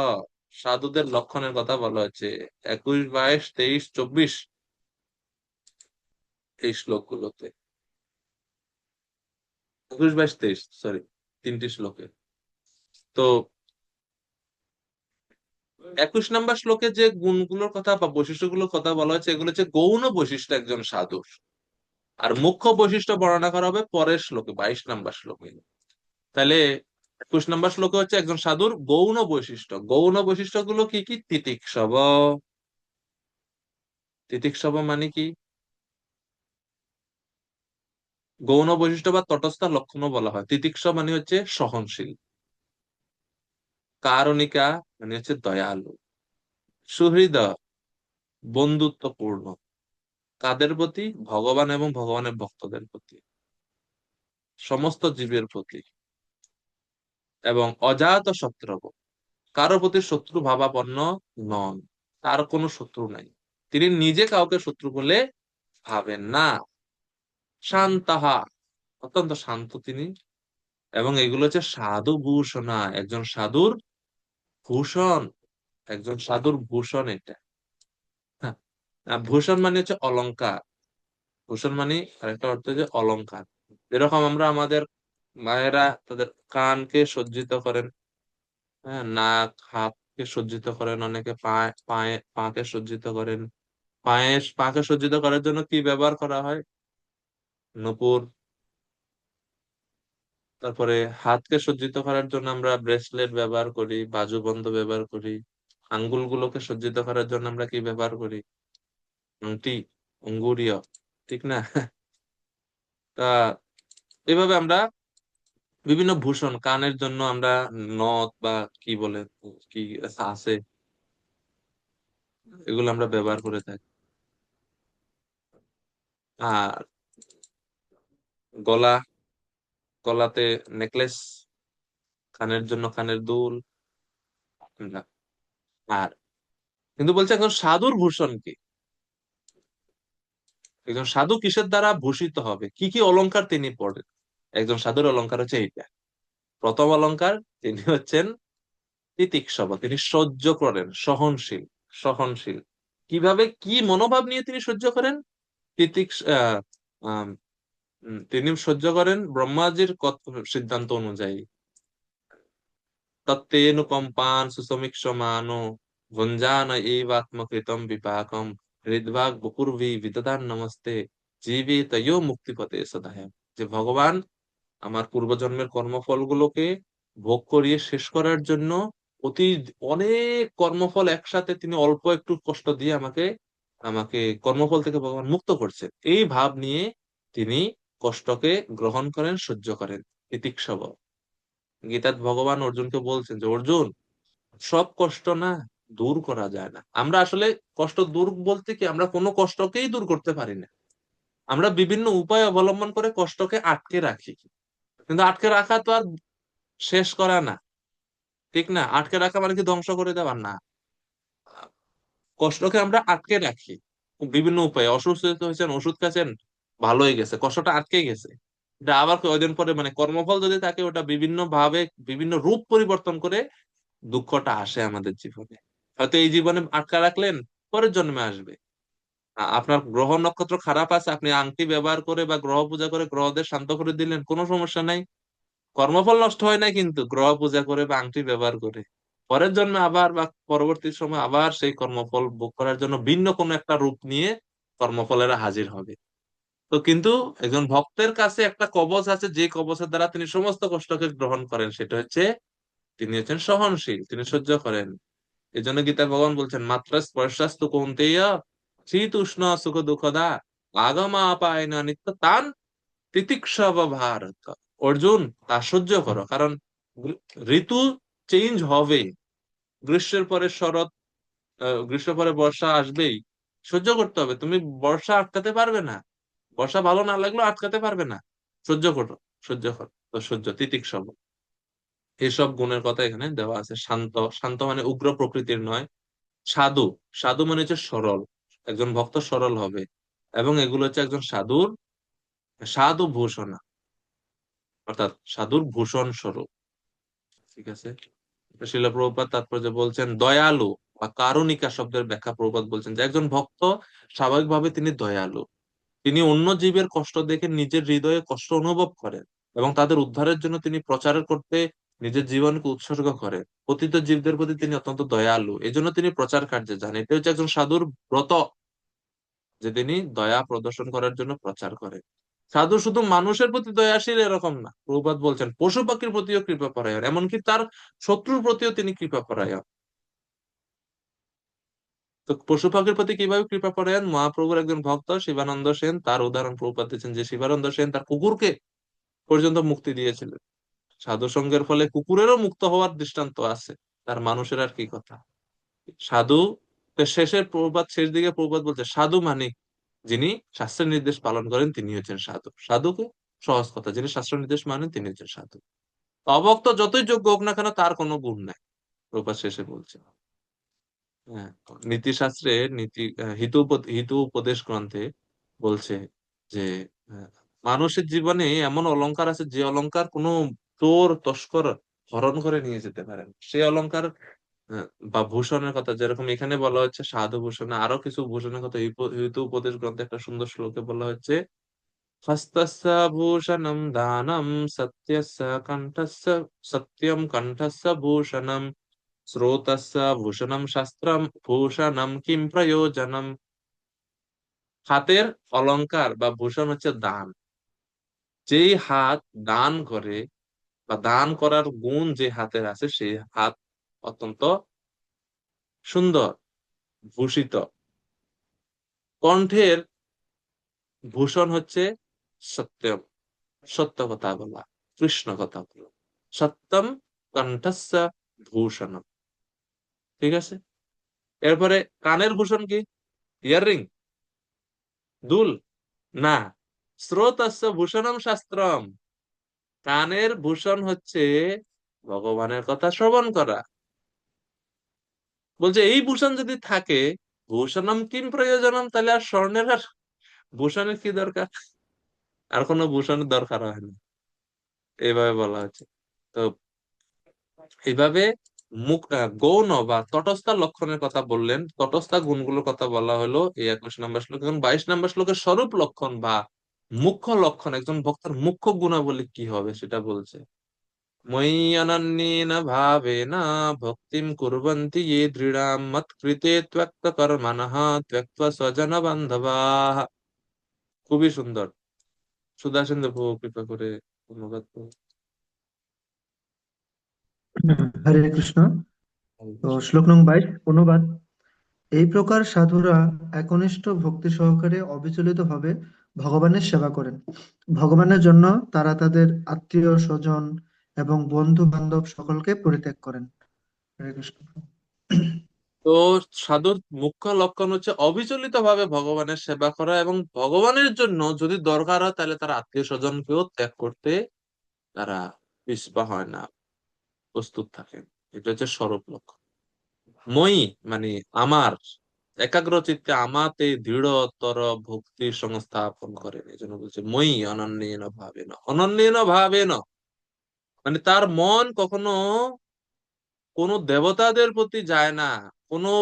সাধুদের লক্ষণের কথা বলা হচ্ছে 21, 22, 23, 24 এই শ্লোকগুলোতে। 21, 22, 23, সরি, তিনটি শ্লোকে। তো 21 নাম্বার শ্লোকে যে গুণগুলোর কথা বা বৈশিষ্ট্যগুলোর কথা বলা হয়েছে, এগুলো হচ্ছে গৌণ বৈশিষ্ট্য একজন সাধুর। আর মুখ্য বৈশিষ্ট্য বর্ণনা করা হবে পরের শ্লোকে, 22 নাম্বার শ্লোকে। তাহলে 21 নাম্বার শ্লোকে হচ্ছে একজন সাধুর গৌণ বৈশিষ্ট্য। গৌণ বৈশিষ্ট্য গুলো কি কি? তিতিক্ষব। তিতিক্ষব মানে কি? গৌণ বৈশিষ্ট্য বা তটস্থ লক্ষণও বলা হয়। তিতিক্ষব মানে হচ্ছে সহনশীল। কারণিকা মানে হচ্ছে দয়ালু। সুহৃদ বন্ধুত্বপূর্ণ। কাদের প্রতি? ভগবান এবং ভগবানের ভক্তদের প্রতি, সমস্ত জীবের প্রতি। এবং অজাত শত্রুভ, কারো প্রতি শত্রু ভাবাপন্ন নন। তার কোনো শত্রু নাই, তিনি নিজে কাউকে শত্রু বলে ভাবেন না। শান্তাহা, অত্যন্ত শান্ত তিনি। এবং এগুলো হচ্ছে সাধু ভূষণা, একজন সাধুর ভূষণ। একজন সাধুর ভূষণ এটা। হ্যাঁ, ভূষণ মানে হচ্ছে অলংকার। ভূষণ মানে আরেকটা অর্থ হচ্ছে অলংকার। যেরকম আমরা আমাদের মায়েরা তাদের কানকে সজ্জিত করেন, হ্যাঁ, নাক হাতকে সজ্জিত করেন, অনেকে পায়ে পায়ে পাকে সজ্জিত করেন। পাকে সজ্জিত করার জন্য কি ব্যবহার করা হয়? নূপুর। তারপরে হাতকে সজ্জিত করার জন্য আমরা ব্রেসলেট ব্যবহার করি, বাজুবন্ধ ব্যবহার করি। আঙ্গুলগুলোকে সজ্জিত করার জন্য আমরা কি ব্যবহার করি? আংটি, অঙ্গুরীয়, ঠিক না? তা এভাবে আমরা বিভিন্ন ভূষণ, কানের জন্য আমরা নথ বা কি বলে, কি আছে, এগুলো আমরা ব্যবহার করে থাকি। আর গলা, গলাতে নেকলেস, কানের জন্য কানের দুল। না। আর কিন্তু বলছে একজন সাধুর ভূষণ কি? একজন সাধু কিসের দ্বারা ভূষিত হবে, কি কি অলংকার তিনি পড়েন? একজন সাধুর অলংকার হচ্ছে এইটা। প্রথম অলংকার, তিনি হচ্ছেন তিতিক্ষব, তিনি সহ্য করেন, সহনশীল। সহনশীল কিভাবে, কি মনোভাব নিয়ে তিনি সহ্য করেন? তিতিক্ষ আহ আম, তিনি সহ্য করেন ব্রহ্মাজির সিদ্ধান্ত অনুযায়ী। তত্তেনুকম্পান সুসমীক্ষমানো ভঞ্জান এইবাত্মকৃতম বিপাকম হৃদভাগ বপুর্ভি বিদধান নমস্তে জীবে তয়ো মুক্তিপতে সদায়। যে ভগবান আমার পূর্বজন্মের কর্মফলগুলোকে ভোগ করিয়ে শেষ করার জন্য অতি অনেক কর্মফল একসাথে তিনি অল্প একটু কষ্ট দিয়ে আমাকে আমাকে কর্মফল থেকে ভগবান মুক্ত করছেন, এই ভাব নিয়ে তিনি কষ্টকে গ্রহণ করেন, সহ্য করেন, তিতিক্ষা। গীতাত ভগবান অর্জুনকে বলছেন যে অর্জুন, সব কষ্ট না দূর করা যায় না। আমরা আসলে কষ্ট দূর বলতে কি, আমরা কোনো কষ্টকেই দূর করতে পারি না। আমরা বিভিন্ন উপায় অবলম্বন করে কষ্টকে আটকে রাখি, কিন্তু আটকে রাখা তো আর শেষ করা না, ঠিক না? আটকে রাখা মানে কি ধ্বংস করে দেওয়া না। কষ্টকে আমরা আটকে রাখি বিভিন্ন উপায়ে। অসুস্থ হয়েছেন, ওষুধ খাচ্ছেন, ভালো হয়ে গেছে, কষ্টটা আটকে গেছে। এটা আবার কয়দিন পরে মানে কর্মফল যদি থাকে, ওটা বিভিন্ন ভাবে বিভিন্ন রূপ পরিবর্তন করে দুঃখটা আসে আমাদের জীবনে। হয়তো এই জীবনে আটকা রাখলেন, পরের জন্মে আসবে। আপনার গ্রহ নক্ষত্র খারাপ আছে, আপনি আংটি ব্যবহার করে বা গ্রহ পূজা করে গ্রহদের শান্ত করে দিলেন, কোনো সমস্যা নাই। কর্মফল নষ্ট হয় না কিন্তু গ্রহ পূজা করে বা আংটি ব্যবহার করে। পরের জন্মে আবার বা পরবর্তী সময় আবার সেই কর্মফল ভোগ করার জন্য ভিন্ন কোনো একটা রূপ নিয়ে কর্মফলেরা হাজির হবে। তো কিন্তু একজন ভক্তের কাছে একটা কবচ আছে, যে কবচের দ্বারা তিনি সমস্ত কষ্টকে গ্রহণ করেন, সেটা হচ্ছে তিনি হচ্ছেন সহনশীল, তিনি সহ্য করেন। এই জন্য গীতায় ভগবান বলছেন, মাত্র স্পর্শাস্তু কৌন্তেয় শীত উষ্ণ সুখ দুঃখদা আগমা আপায়না নিত্য তান তিতিক্ষব ভারত। অর্জুন, তা সহ্য করো, কারণ ঋতু চেঞ্জ হবে। গ্রীষ্মের পরে শরৎ, গ্রীষ্মের পরে বর্ষা আসবেই। সহ্য করতে হবে, তুমি বর্ষা আটকাতে পারবে না। বর্ষা ভালো না লাগলেও আটকাতে পারবে না। সহ্য করো, সহ্য করো, তো সহ্য তিতিক্ষব। এইসব গুণের কথা এখানে দেওয়া আছে। শান্ত, শান্ত মানে উগ্র প্রকৃতির নয়। সাধু, সাধু মানে হচ্ছে সরল, একজন ভক্ত সরল হবে। এবং এগুলো হচ্ছে একজন সাধুর সাধু ভূষণ, অর্থাৎ সাধুর ভূষণ স্বরূপ। ঠিক আছে। শিল প্রভুপাদ তাৎপর্য বলছেন দয়ালু বা কারুণিকা শব্দের ব্যাখ্যা প্রভুপাদ বলছেন যে একজন ভক্ত স্বাভাবিকভাবে তিনি দয়ালু। তিনি অন্য জীবের কষ্ট দেখে নিজের হৃদয়ে কষ্ট অনুভব করেন এবং তাদের উদ্ধারের জন্য তিনি প্রচার করতে নিজের জীবনকে উৎসর্গ করেন। পতিত জীবদের প্রতি তিনি অত্যন্ত দয়ালু, এই জন্য তিনি প্রচার কার্যে যান। এটা হচ্ছে একজন সাধুর ব্রত, যে তিনি দয়া প্রদর্শন করার জন্য প্রচার করেন। সাধু শুধু মানুষের প্রতি দয়াশীল এরকম না, প্রভুপাদ বলছেন পশু পাখির প্রতিও কৃপা পরায়ণ, এমনকি তার শত্রুর প্রতিও তিনি কৃপা পরায়ণ। তো পশু পাখির প্রতি কিভাবে কৃপা পরায়ণ? মহাপ্রভুর একজন ভক্ত শিবানন্দ সেন, তার উদাহরণ প্রভুপাদ দিয়েছেন, যে শিবানন্দ সেন তার কুকুরকে পর্যন্ত মুক্তি দিয়েছিলেন। সাধু সঙ্গের ফলে কুকুরেরও মুক্ত হওয়ার দৃষ্টান্ত আছে, তার মানুষের আর কি কথা। সাধু, তো শেষের প্রভুপাদ, শেষ দিকে প্রভুপাদ বলছে সাধু মানে যিনি শাস্ত্রের নির্দেশ পালন করেন তিনি হচ্ছেন সাধু। সাধুকে সহজ কথা, যিনি শাস্ত্র নির্দেশ মানেন তিনি হচ্ছেন সাধু। অভক্ত যতই যোগ্য হোক না কেন, তার কোনো গুণ নাই, প্রভুপাদ শেষে বলছে। হ্যাঁ, নীতিশাস্ত্রে হিতু উপদেশ গ্রন্থে বলছে যে আহ, মানুষের জীবনে এমন অলংকার আছে, যে অলংকার কোনো চোর তস্কর হরণ করে নিয়ে যেতে পারে না। সেই অলংকার বা ভূষণের কথা যেরকম এখানে বলা হচ্ছে সাধু ভূষণ, আরো কিছু ভূষণের কথা হিতু উপদেশ গ্রন্থে একটা সুন্দর শ্লোকে বলা হচ্ছে, হস্তস্য ভূষণম দানম সত্যস্য কণ্ঠস্য সত্যম কণ্ঠস্য ভূষণম শ্রোতস্য ভূষণম শাস্ত্রম ভূষণম কিম প্রয়োজনম। হাতের অলংকার বা ভূষণ হচ্ছে দান। যেই হাত দান করে বা দান করার গুণ যে হাতের আছে, সেই হাত অত্যন্ত সুন্দর, ভূষিত। কণ্ঠের ভূষণ হচ্ছে সত্যম, সত্য কথা বলা, কৃষ্ণ কথা বলা। সত্যম কণ্ঠস্য ভূষণম। ঠিক আছে। এরপরে কানের ভূষণ কি? ইয়াররিং, দুল? না। শ্রোতস্য ভূষণম শাস্ত্রম। কানের ভূষণ হচ্ছে ভগবানের কথা শ্রবণ করা। বলছে এই ভূষণ যদি থাকে, ভূষণম কিম প্রয়োজনম, তাহলে আর স্বর্ণের আর ভূষণের কি দরকার? আর কোনো ভূষণের দরকার হয় না, এইভাবে বলা হচ্ছে। তো এইভাবে গৌণ বা তটস্থ লক্ষণের কথা বললেন, তটস্থ গুণগুলোর কথা বলা হলো এই 21 নম্বর শ্লোক। এবং 22 নম্বর শ্লোকের স্বরূপ লক্ষণ বা মুখ্য লক্ষণ, একজন ভক্তের মুখ্য গুণাবলী কি হবে সেটা বলছে। ময়ি অনন্যেন ভাবেন ভক্তিম কুর্বন্তি ইয়ে দৃঢ়াম মৎকৃতে ত্যক্ত কর্মণঃ ত্যক্ত্বা স্বজন বান্ধবাঃ। খুবই সুন্দর। সুধাসেন্দ্র প্রভু কৃপা করে ধন্যবাদ। হরে কৃষ্ণ। তো শ্লোক নং 22 অনুবাদ। এই প্রকার সাধুরা একনিষ্ঠ ভক্তি সহকারে অবিচলিতভাবে ভগবানের সেবা করেন। ভগবানের জন্য তারা তাদের আত্মীয় স্বজন এবং বন্ধু বান্ধব সকলকে পরিত্যাগ করেন। হরে কৃষ্ণ। তো সাধুর মুখ্য লক্ষণ হচ্ছে অবিচলিত ভাবে ভগবানের সেবা করা, এবং ভগবানের জন্য যদি দরকার হয় তাহলে তার আত্মীয় স্বজনকেও ত্যাগ করতে তারা পিছপা হয় না, প্রস্তুত থাকেন। এটা হচ্ছে স্বরূপ লক্ষণ। মই মানে আমার, একাগ্র চিত্তে আমাতে দৃঢ়তর ভক্তি সংস্থাপন করেন, এই জন্য বলছে মই অনন্যেন ভাবেন। অনন্যেন ভাবেন মানে তার মন কখনো কোনো দেবতাদের প্রতি যায় না, কোনো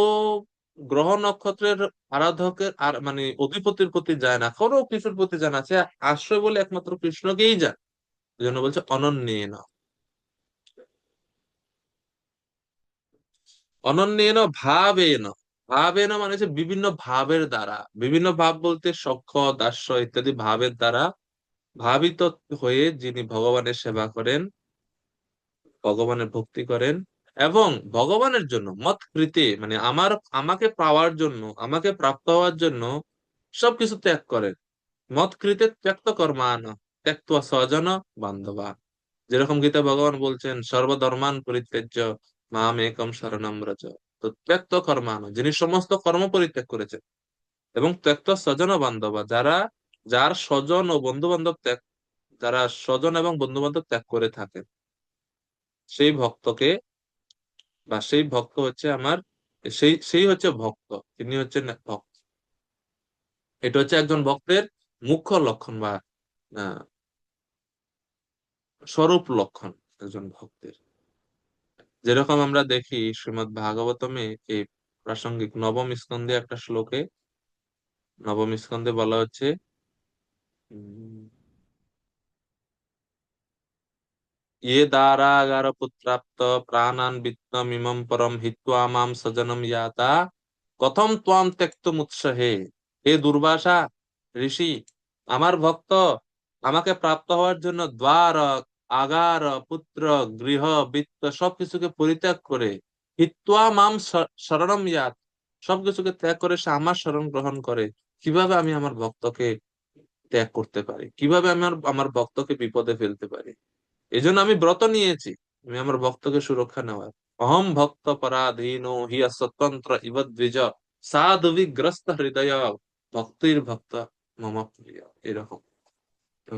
গ্রহ নক্ষত্রের আরাধকের আর মানে অধিপতির প্রতি যায় না, কোনো কিছুর প্রতি যায় না, সে আশ্রয় বলে একমাত্র কৃষ্ণকেই যায়। এই জন্য বলছে অনন্যেন। অনন্যেন ভাবেন। ভাবেন মানে হচ্ছে বিভিন্ন ভাবের দ্বারা, বিভিন্ন ভাব বলতে সখ্য দাস্য ইত্যাদি ভাবের দ্বারা ভাবিত হয়ে যিনি ভগবানের সেবা করেন, ভগবানের ভক্তি করেন, এবং ভগবানের জন্য মৎকৃতে মানে আমাকে পাওয়ার জন্য, আমাকে প্রাপ্ত হওয়ার জন্য সবকিছু ত্যাগ করেন। মৎকৃতে ত্যক্ত কর্মান ত্যক্ত্বা স্বজন বান্ধবা। যেরকম গীতা ভগবান বলছেন সর্বধর্মান পরিত্যাজ্য মাম একম শরণম ব্রজ। তো ত্যক্ত কর্মান যিনি সমস্ত কর্ম পরিত্যাগ করেছেন, এবং ত্যক্ত স্বজন বান্ধবা যার স্বজন ও বন্ধু বান্ধব ত্যাগ, যারা স্বজন এবং বন্ধু বান্ধব ত্যাগ করে থাকেন, সেই ভক্তকে বা সেই ভক্ত হচ্ছে আমার, সেই সেই হচ্ছে ভক্ত, তিনি হচ্ছেন ভক্ত। এটা হচ্ছে একজন ভক্তের মুখ্য লক্ষণ বা আহ, স্বরূপ লক্ষণ একজন ভক্তের। যেরকম আমরা দেখি শ্রীমদ্ ভাগবতমে এই প্রাসঙ্গিক নবম স্কন্ধে একটা শ্লোকে, নবম স্কন্ধে বলা হচ্ছে উম, ये दारागार पुत्राप्त प्राणान् वित्तमिमं परम हित्वा माम सजनम याता কথম ত্বাম ত্যক্তুম উৎসাহে। হে দুর্বাসা ঋষি, আমার ভক্ত আমাকে প্রাপ্ত হওয়ার জন্য দ্বার, আগার, পুত্র, গৃহ, বৃত্ত সবকিছুকে পরিত্যাগ করে হিত্বা মাম শরণম ইয়াত, সবকিছুকে ত্যাগ করে সে আমার শরণ গ্রহণ করে। কিভাবে আমি আমার ভক্তকে ত্যাগ করতে পারি, কিভাবে আমি আমার ভক্তকে বিপদে ফেলতে পারি? এই জন্য আমি ব্রত নিয়েছি, আমি আমার ভক্তকে সুরক্ষা নেওয়ার। অহম ভক্ত পরাধীনো হিয়া স্বতন্ত্র ইব দ্বিজ সাধু বিগ্রস্ত হৃদয় ভক্তির ভক্ত মম প্রিয়। এরকম। তো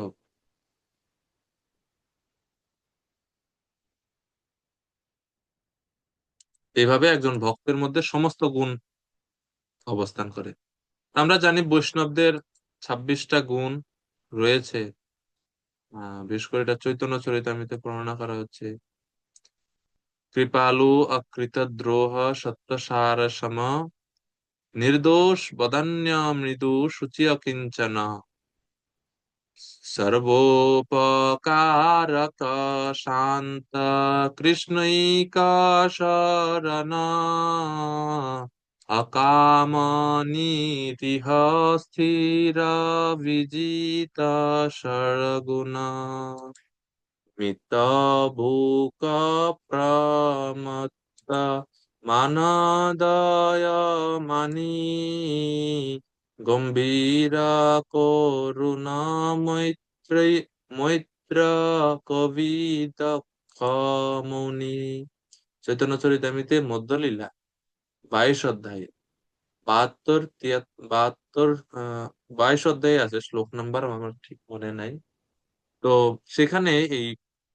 এইভাবে একজন ভক্তের মধ্যে সমস্ত গুণ অবস্থান করে। আমরা জানি বৈষ্ণবদের 26টা গুণ রয়েছে। বিশেষ করে এটা চৈতন্য চরিতামৃতে বর্ণনা করা হচ্ছে। কৃপালু, অকৃত দ্রোহ, সত্য সার সম, निर्दोष बदन्य मृदु शुचि अकिंचन, सर्वोपकारक शांत कृष्णैका शरण, अकाम नीतिः स्थिर विजित षड्गुण, मितभूक प्रमत्त মানাদয় মানি, গম্ভীরা করুণা মৈত্রী, মৈত্র কবি দক্ষ মুনি। চৈতন্য চরিতামৃতে মধ্যলীলা 22 অধ্যায়ে 72 22 অধ্যায়ে আছে, শ্লোক নাম্বার আমার ঠিক মনে নাই। তো সেখানে এই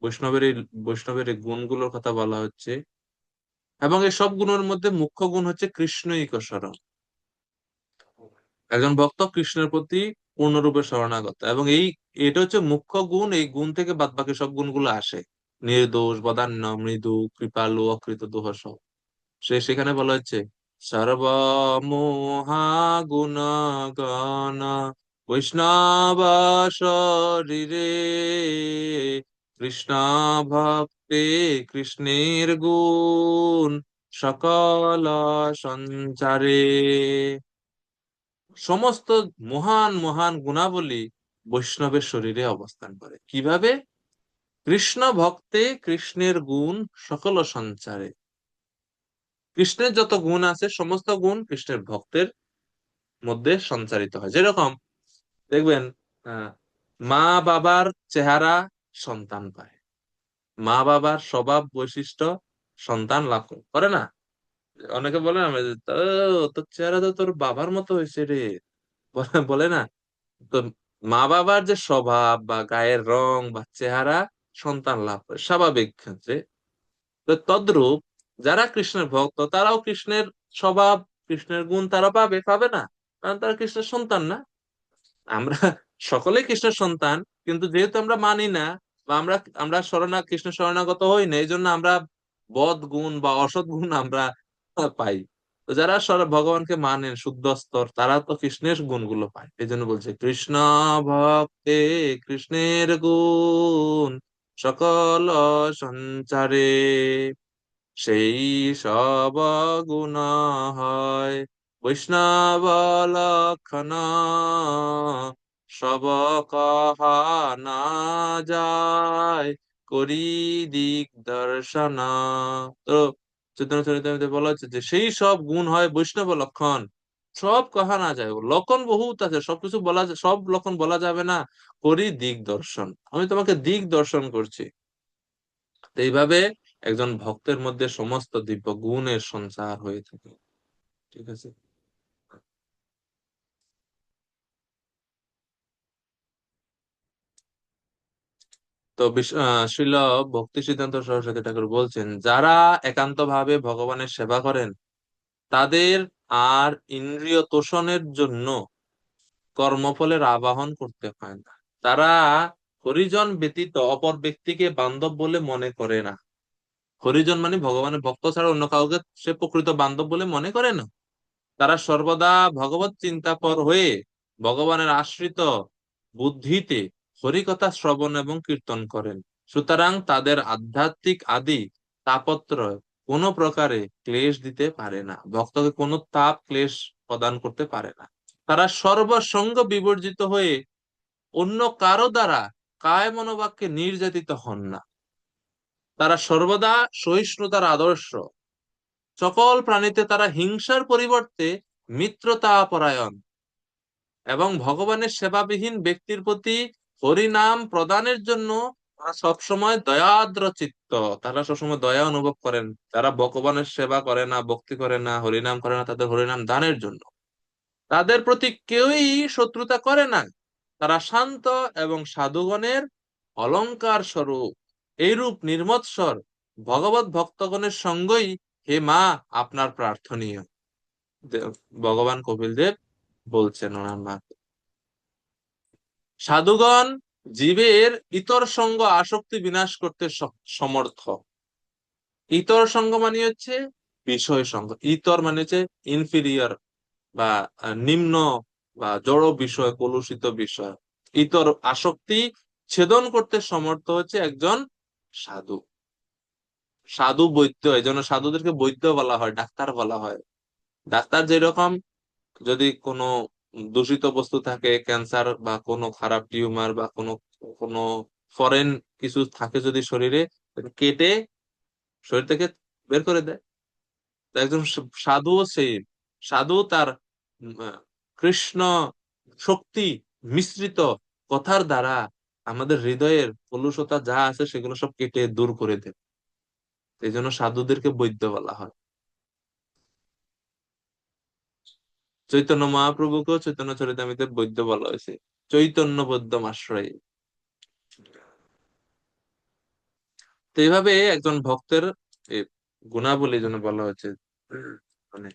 বৈষ্ণবের এই গুণগুলোর কথা বলা হচ্ছে, এবং এই সব গুণের মধ্যে মুখ্য গুণ হচ্ছে কৃষ্ণ ইকস্বরম। একজন ভক্ত কৃষ্ণের প্রতি পূর্ণরূপে শরণাগত, এবং এটা হচ্ছে মুখ্য গুণ। এই গুণ থেকে বাদ বাকি সব গুণগুলো আসে, নির্দোষ, বদান্য, মৃদু, কৃপালু, অকৃত দোষ। সেখানে বলা হচ্ছে সর্বমোহা গুণ গণ বৈষ্ণব শরীরে, কৃষ্ণ ভক্তে কৃষ্ণের গুণ সকল সঞ্চারে। সমস্ত মহান মহান গুণাবলী বৈষ্ণবের শরীরে অবস্থান করে। কিভাবে? কৃষ্ণ ভক্তে কৃষ্ণের গুণ সকল সঞ্চারে। কৃষ্ণের যত গুণ আছে সমস্ত গুণ কৃষ্ণের ভক্তের মধ্যে সঞ্চারিত হয়। যেরকম দেখবেন, আহ মা বাবার চেহারা সন্তান পায়, মা বাবার স্বভাব বৈশিষ্ট্য সন্তান লাভ করে না? অনেকে বলে না যে, তোর চেহারা তো তোর বাবার মতো হয়েছে রে, বলে বলে না? তো মা বাবার যে স্বভাব বা গায়ের রং বা চেহারা সন্তান লাভ করে স্বাভাবিক ক্ষেত্রে, তো তদ্রূপ যারা কৃষ্ণের ভক্ত তারাও কৃষ্ণের স্বভাব, কৃষ্ণের গুণ তারা পাবে, পাবে না? কারণ তারা কৃষ্ণের সন্তান না? আমরা সকলেই কৃষ্ণের সন্তান, কিন্তু যেহেতু আমরা মানি না বা আমরা আমরা কৃষ্ণ শরণাগত হই না, এই জন্য আমরা বদ গুণ বা অসৎ গুণ আমরা পাই। তো যারা ভগবানকে মানেন শুদ্ধ স্তর, তারা তো কৃষ্ণের গুণগুলো পায়। এই জন্য বলছে কৃষ্ণ ভক্তে কৃষ্ণের গুণ সকল সঞ্চারে, সেই সব গুণ হয় বৈষ্ণব লক্ষণ, সব কাহা না যায় করি দিক দর্শন। তো চৈতন্য চরিতামৃতে বলা হচ্ছে যে সেই সব গুণ হয় বৈষ্ণব লক্ষণ, সব কাহা না যায়। লক্ষণ বহুত আছে, সবকিছু সব লক্ষণ বলা যাবে না। করি দিক দর্শন, আমি তোমাকে দিক দর্শন করছি। তো এইভাবে একজন ভক্তের মধ্যে সমস্ত দিব্য গুণের সঞ্চার হয়ে থাকে। ঠিক আছে। তো শ্রীল ভক্তি সিদ্ধান্ত সরস্বতী ঠাকুর বলছেন, যারা একান্ত ভাবে ভগবানের সেবা করেন তাদের আর ইন্দ্রিয় তোষণের জন্য কর্মফলের আবাহন করতে হয় না। তারা হরিজন ব্যতীত অপর ব্যক্তিকে বান্ধব বলে মনে করে না। হরিজন মানে ভগবানের ভক্ত ছাড়া অন্য কাউকে সে প্রকৃত বান্ধব বলে মনে করে না। তারা সর্বদা ভগবত চিন্তাপর হয়ে ভগবানের আশ্রিত বুদ্ধিতে হরিকথা শ্রবণ এবং কীর্তন করেন। সুতরাং তাদের আধ্যাত্মিক আদি তাপত্রয় কোনো প্রকারে ক্লেশ দিতে পারে না, ভক্তকে কোনো তাপ ক্লেশ প্রদান করতে পারে না। তারা সর্বসঙ্গ বিবর্জিত হয়ে অন্য কারো দ্বারা কায় মনোবাক্যে নির্যাতিত হন না। তারা সর্বদা সহিষ্ণুতার আদর্শ। সকল প্রাণীতে তারা হিংসার পরিবর্তে মিত্রতা পরায়ণ এবং ভগবানের সেবাবিহীন ব্যক্তির প্রতি হরিনাম প্রদানের জন্য তারা সবসময় দয়াদ্র চিত্ত। তারা সবসময় দয়া অনুভব করেন। তারা ভগবানের সেবা করে না, ভক্তি করে না, হরিনাম করে না তাদের হরিনাম দানের জন্য। তাদের প্রতি কেউই শত্রুতা করে না। তারা শান্ত এবং সাধুগণের অলংকার স্বরূপ। এইরূপ নির্মৎসর ভগবত ভক্তগণের সঙ্গই হে মা আপনার প্রার্থনীয়। ভগবান কপিল দেব বলছেন ওনার মা। সাধুগণ জীবের ইতর সঙ্গ আসক্তি বিনাশ করতে সমর্থ। ইতর সঙ্গ মানে হচ্ছে বিষয় সঙ্গ, ইতর মানে হচ্ছে ইনফিরিয়র বা নিম্ন বা জড় বিষয়, কলুষিত বিষয়। ইতর আসক্তি ছেদন করতে সমর্থ হচ্ছে একজন সাধু। সাধু বৈদ্য, এই জন্য সাধুদেরকে বৈদ্য বলা হয়, ডাক্তার বলা হয়। ডাক্তার যেরকম যদি কোনো দূষিত বস্তু থাকে, ক্যান্সার বা কোনো খারাপ টিউমার বা কোনো কোনো ফরেন কিছু থাকে যদি শরীরে, কেটে শরীর থেকে বের করে দেয়। তো একজন সাধুও সেই সাধু তার কৃষ্ণ শক্তি মিশ্রিত কথার দ্বারা আমাদের হৃদয়ের কলুষতা যা আছে সেগুলো সব কেটে দূর করে দেয়। এই জন্য সাধুদেরকে বৈদ্য বলা হয়। চৈতন্য মহাপ্রভুকেও চৈতন্য চরিতামৃতে বৈদ্য বলা হয়েছে, চৈতন্য বৈদ্যম আশ্রয়। তো এইভাবে একজন ভক্তের এ, গুণাবলী যেন বলা হয়েছে। মানে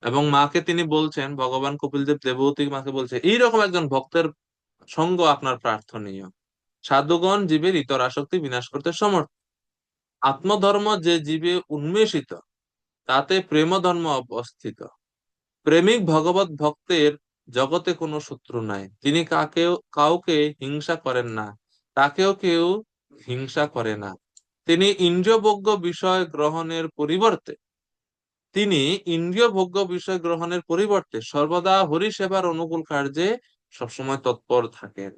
এবং মাকে তিনি বলছেন, ভগবান কপিল দেব দেবহূতি মাকে বলছে এইরকম একজন ভক্তের সঙ্গ আপনার প্রার্থনীয়। সাধুগণ জীবের ইতর আসক্তি বিনাশ করতে সমর্থ। আত্মধর্ম যে জীবে উন্মেষিত তাতে প্রেম ধর্ম অবস্থিত। প্রেমিক ভগবত ভক্তের জগতে কোনো শত্রু নাই। তিনি কাউকে হিংসা করেন না, তাকেও কেউ হিংসা করে না। তিনি ইন্দ্রিয়ভোগ্য বিষয় গ্রহণের পরিবর্তে তিনি ইন্দ্রিয়ভোগ্য বিষয় গ্রহণের পরিবর্তে সর্বদা হরি সেবার অনুকূল কার্যে সবসময় তৎপর থাকেন।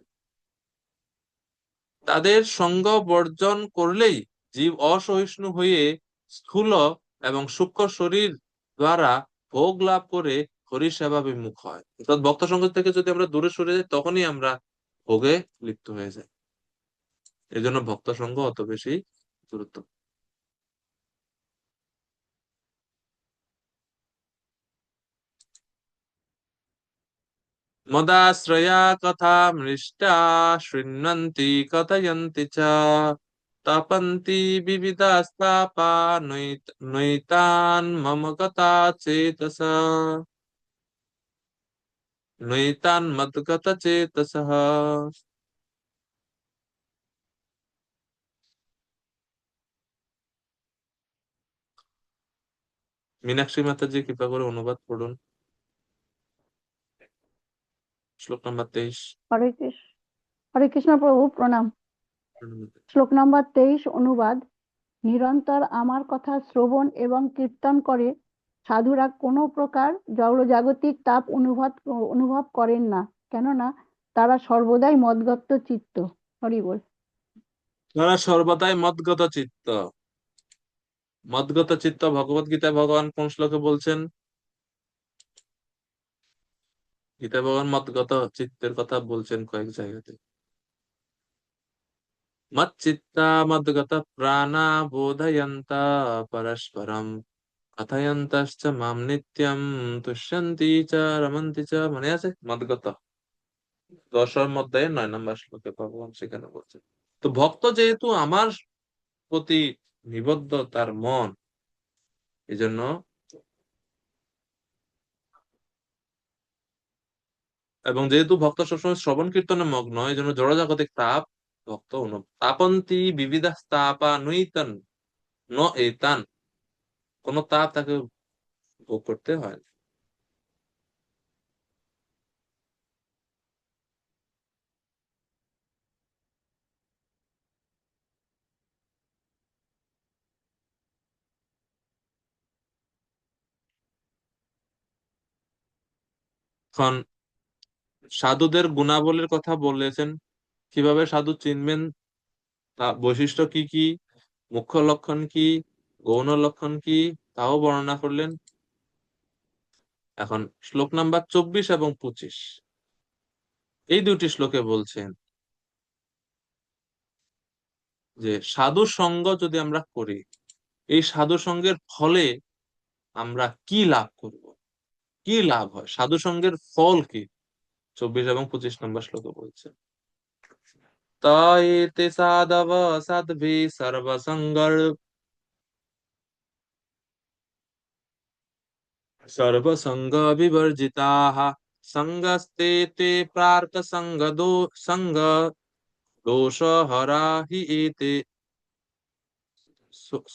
তাদের সঙ্গ বর্জন করলেই জীব অসহিষ্ণু হয়ে স্থূল এবং সূক্ষ্ম শরীর দ্বারা ভোগ লাভ করে হরি সেবা বিমুখ হয়। অর্থাৎ ভক্ত সঙ্গ থেকে যদি আমরা দূরে সরে যাই তখনই আমরা ভোগে লিপ্ত হয়ে যাই। এই জন্য ভক্ত সঙ্গ অত বেশি গুরুত্ব। মদাশ্রয়া কথা মৃষ্টা শৃণ্বন্তি কথয়ন্তি চ তপন্তি বিবিধাস্তাপা নৈতান মম গতা চেতস নৈতান মদ্গত চেতসঃ। মীনাক্ষী মাতাজি কৃপা করে অনুবাদ করুন শ্লোক নাম্বার 23। হরে কৃষ্ণ। হরে কৃষ্ণ প্রভু প্রণাম। শ্লোক নম্বর 23 অনুবাদ। নিরন্তর আমার কথা শ্রবণ এবং কীর্তন করে সাধুরা কোনো প্রকার জড়জাগতিক তাপ অনুভব করেন না, কেননা তারা সর্বদাই মদগত চিত্ত। হরি বল। তারা সর্বদাই মদগত চিত্ত। মদগত চিত্ত ভগবত গীতায় ভগবান কোন শ্লোকে বলছেন? গীতায় ভগবান মদগত চিত্তের কথা বলছেন কয়েক জায়গাতে। মচ্চিত্তা মদগত প্রাণা বোধয়ন্তা পরস্পরম কথয়ন্তশ্চ মাম নিত্যম তুষ্যন্তি চ রমন্তি চ। মনে আছে? মদগত 10 মধ্যে 9 নম্বর শ্লোকে ভগবান সেখানে বলছেন। তো ভক্ত যেহেতু আমার প্রতি নিবদ্ধ তার মন, এজন্য এবং যেহেতু ভক্ত সবসময় শ্রবণ কীর্তনে মগ্ন, এই জন্য জড়জাগতিক তাপ ভক্ত তাপন্তি বিবিধা তাপা নৈতন ন এতান, কোন তাপ তাকে ভোগ করতে হয় না। এখন সাধুদের গুণাবলীর কথা বলেছেন, কিভাবে সাধু চিনবেন, তা বৈশিষ্ট্য কি কি, মুখ্য লক্ষণ কি, গৌণ লক্ষণ কি, তাও বর্ণনা করলেন। এখন শ্লোক নাম্বার 24 এবং 25, এই দুটি শ্লোকে বলছেন যে সাধু সঙ্গ যদি আমরা করি, এই সাধু সঙ্গের ফলে আমরা কি লাভ করব, কি লাভ হয়, সাধু সঙ্গের ফল কি, 24 এবং 25 নম্বর শ্লোকে বলছেন। তাইতে সাধব সাধ্বি সর্বসঙ্গ বিবর্জিতাঃ সঙ্গস্তে তে প্রার্থ সঙ্গ দোষহরা হি এতে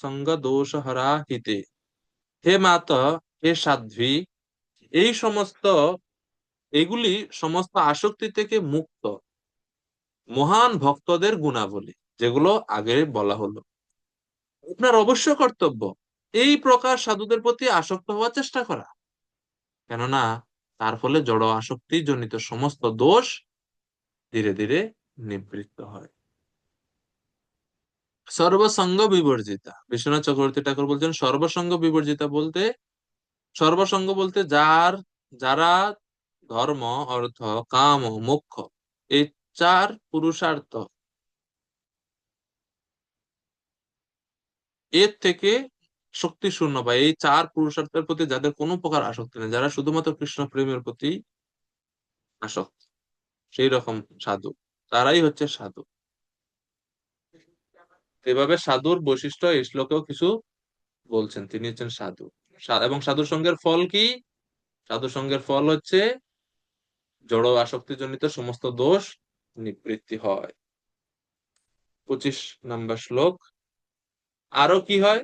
সঙ্গ দোষহরা হিতে। হে মাতা, হে সাধ্বী, এই সমস্ত এগুলি সমস্ত আসক্তি থেকে মুক্ত মহান ভক্তদের গুণাবলী, যেগুলো আগে বলা হলো। আপনার অবশ্য কর্তব্য এই প্রকার সাধুদের প্রতি আসক্ত হওয়ার চেষ্টা করা, কেননা তার ফলে জড় আসক্তি জনিত সমস্ত দোষ ধীরে ধীরে নিবৃত্ত হয়। সর্বসঙ্গ বিবর্জিতা, বিশ্বনাথ চক্রবর্তী ঠাকুর বলছেন সর্বসঙ্গ বিবর্জিতা বলতে, সর্বসঙ্গ বলতে যারা ধর্ম, অর্থ, কাম ও মোক্ষ, এই 4 পুরুষার্থ এর থেকে শক্তি শূন্য পায়, এই 4 পুরুষার্থের প্রতি যাদের কোনো প্রকার আসক্তি নেই, যারা শুধুমাত্র কৃষ্ণ প্রেমের প্রতি আসক্ত, সেই রকম সাধু, তারাই হচ্ছে সাধু। এভাবে সাধুর বৈশিষ্ট্য এই শ্লোকেও কিছু বলছেন, তিনি হচ্ছেন সাধু। এবং সাধুর সঙ্গের ফল কি? সাধু সঙ্গের ফল হচ্ছে জড় আসক্তিজনিত সমস্ত দোষ নিবৃত্তি হয়। 25 নম্বর শ্লোক, আরো কি হয়?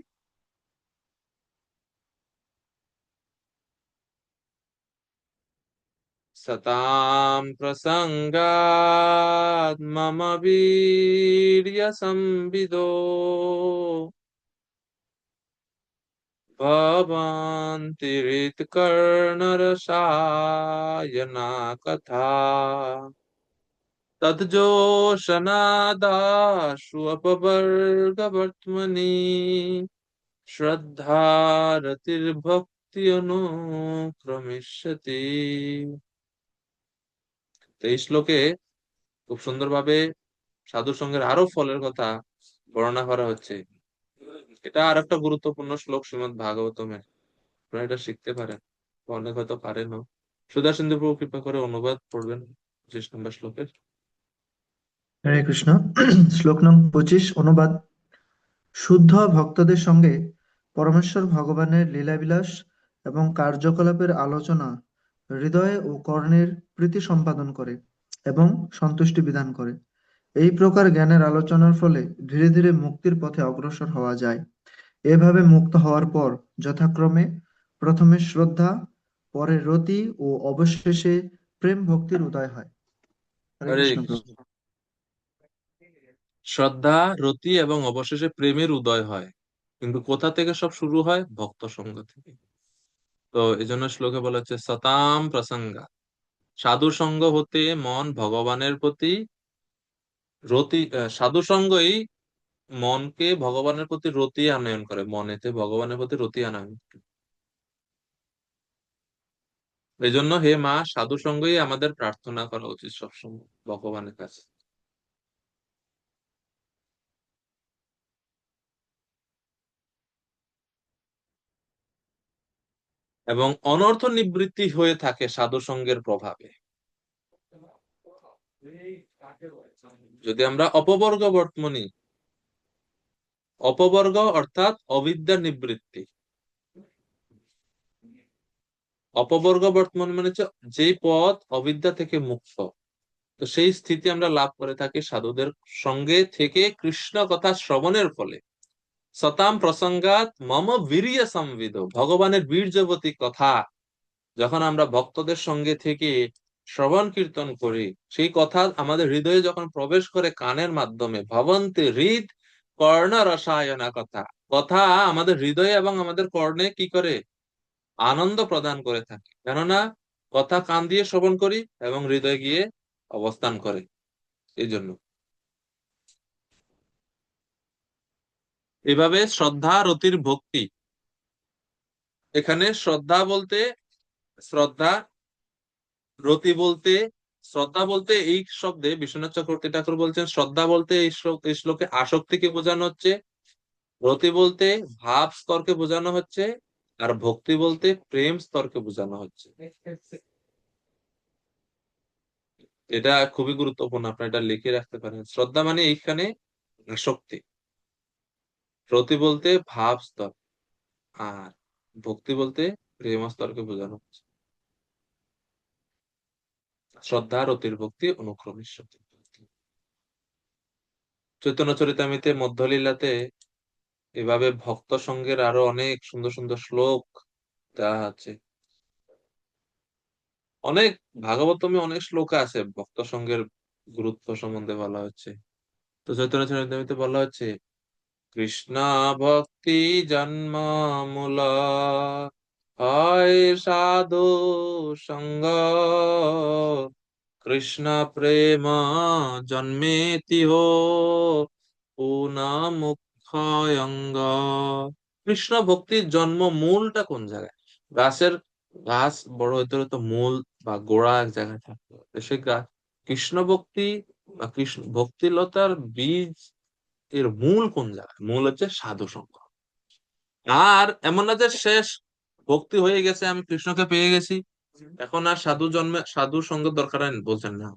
সতাম প্রসঙ্গাৎ মম বীর্য সম্বিদো ভবন্তি হৃৎকর্ণরসায়না কথা তজ্জোশনাদাশু অপবর্গবর্ত্মনি শ্রদ্ধা রতির ভক্তি অনুক্রমিষ্যতি। তো এই শ্লোকে খুব সুন্দরভাবে সাধু সঙ্গের আরো ফলের কথা বর্ণনা করা হচ্ছে। এটা আর একটা গুরুত্বপূর্ণ শ্লোক শ্রীমদ্ ভাগবতমের, আপনারা এটা শিখতে পারেন, অনেক হয়তো পারেনও। সুধাসিন্দু প্রভু কৃপা করে অনুবাদ পড়বেন 25 নম্বর শ্লোকের। হরে কৃষ্ণ। শ্লোক নং 25 অনুবাদ। শুদ্ধ ভক্তদের সঙ্গে পরমেশ্বর ভগবানের লীলাবিলাস এবং কার্যকলাপের আলোচনা হৃদয়ে ও কর্ণের প্রীতি সম্পাদন করে এবং সন্তুষ্টি বিধান করে। এই প্রকার জ্ঞানের আলোচনার ফলে ধীরে ধীরে মুক্তির পথে অগ্রসর হওয়া যায়। এভাবে মুক্ত হওয়ার পর যথাক্রমে প্রথমে শ্রদ্ধা, পরে রতি ও অবশেষে প্রেম ভক্তির উদয় হয়। হরে হরে কৃষ্ণ প্রভু। কৃষ্ণ। শ্রদ্ধা, রতি এবং অবশেষে প্রেমের উদয় হয়, কিন্তু কোথা থেকে সব শুরু হয়? ভক্ত সঙ্গ থেকে। তো এই জন্য শ্লোকে বলা হচ্ছে সতাম প্রসঙ্গা, সাধু সঙ্গ হতে মন ভগবানের প্রতি রতি, সাধু সঙ্গই মনকে ভগবানের প্রতি রতি আনয়ন করে, মনেতে ভগবানের প্রতি রতি আনয়ন করে। এই জন্য হে মা, সাধু সঙ্গই আমাদের প্রার্থনা করা উচিত সবসময় ভগবানের কাছে। এবং অনর্থ নিবৃত্তি হয়ে থাকে সাধু সঙ্গের প্রভাবে। যদি আমরা অপবর্গ বর্তমানি, অপবর্গ অর্থাৎ অবিদ্যা নিবৃত্তি, অপবর্গ বর্তমান মানে হচ্ছে যে পথ অবিদ্যা থেকে মুক্ত, তো সেই স্থিতি আমরা লাভ করে থাকি সাধুদের সঙ্গে থেকে কৃষ্ণ কথা শ্রবণের ফলে। সতাম প্রসঙ্গাত মম বীর্য সংবিদ, ভগবানের বীর্যবতী কথা যখন আমরা ভক্তদের সঙ্গে থেকে শ্রবণ কীর্তন করি, সেই কথা আমাদের হৃদয়ে যখন প্রবেশ করে কানের মাধ্যমে, ভবন্তি হৃদ কর্ণ রসায়না কথা, কথা আমাদের হৃদয়ে এবং আমাদের কর্ণে কি করে? আনন্দ প্রদান করে থাকে, কেননা কথা কান দিয়ে শ্রবণ করি এবং হৃদয়ে গিয়ে অবস্থান করে। এই জন্য এভাবে শ্রদ্ধা রতির ভক্তি, এখানে শ্রদ্ধা বলতে, শ্রদ্ধা রতি বলতে, শ্রদ্ধা বলতে এই শব্দে বিশ্বনাথ চক্রবর্তী ঠাকুর বলছেন শ্রদ্ধা বলতে এই শ্লোকে আসক্তিকে বোঝানো হচ্ছে, রতি বলতে ভাব স্তরকে বোঝানো হচ্ছে, আর ভক্তি বলতে প্রেম স্তরকে বোঝানো হচ্ছে। এটা খুবই গুরুত্বপূর্ণ, আপনারা এটা লিখে রাখতে পারেন। শ্রদ্ধা মানে এইখানে আসক্তি, রতি বলতে ভাব স্তর, আর ভক্তি বলতে প্রেম স্তরকে বোঝানো হচ্ছে। শ্রদ্ধা রতির ভক্তি অনুক্রমে চৈতন্য চরিতামৃতে মধ্যলীলাতে এভাবে ভক্ত সঙ্গের আরো অনেক সুন্দর সুন্দর শ্লোক দেওয়া আছে। অনেক ভাগবতমে অনেক শ্লোক আছে ভক্ত সঙ্গের গুরুত্ব সম্বন্ধে বলা হচ্ছে। তো চৈতন্য চরিতামৃতে বলা হচ্ছে কৃষ্ণ ভক্তি জন্ম মূল, হয় সাধু সঙ্গ, কৃষ্ণ প্রেম জন্মেতি হো পুনা মুখ্যঙ্গ। কৃষ্ণ ভক্তির জন্ম মূলটা কোন জায়গায়? গাছের, গাছ বড় হইতে হলে তো মূল বা গোড়া এক জায়গায় থাকতে হবে, সে গাছ কৃষ্ণ ভক্তি বা কৃষ্ণ ভক্তিলতার বীজ এর মূল কোন জায়গায়? মূল হচ্ছে সাধু সঙ্গ। আর এমন না যে শেষ ভক্তি হয়ে গেছে, আমি কৃষ্ণকে পেয়ে গেছি, এখন আর সাধু জন্মে সাধু সঙ্গ দরকার হয় না, বলছেন না।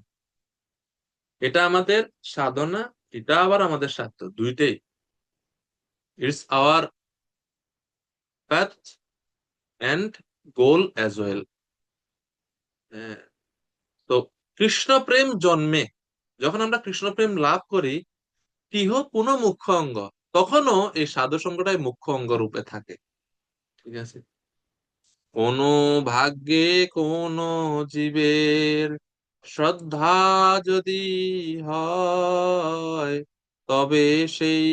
এটা আমাদের সাধনা, এটা আবার আমাদের স্বার্থ, দুইটাই। It's our path and goal as well. তো কৃষ্ণ প্রেম জন্মে, যখন আমরা কৃষ্ণ প্রেম লাভ করি, তিহ পুনঃ মুখ্য অঙ্গ, তখনও এই সাধু সঙ্গটাই মুখ্য অঙ্গ রূপে থাকে। ঠিক আছে? কোন ভাগ্যে কোন জীবের শ্রদ্ধা যদি হয়, তবে সেই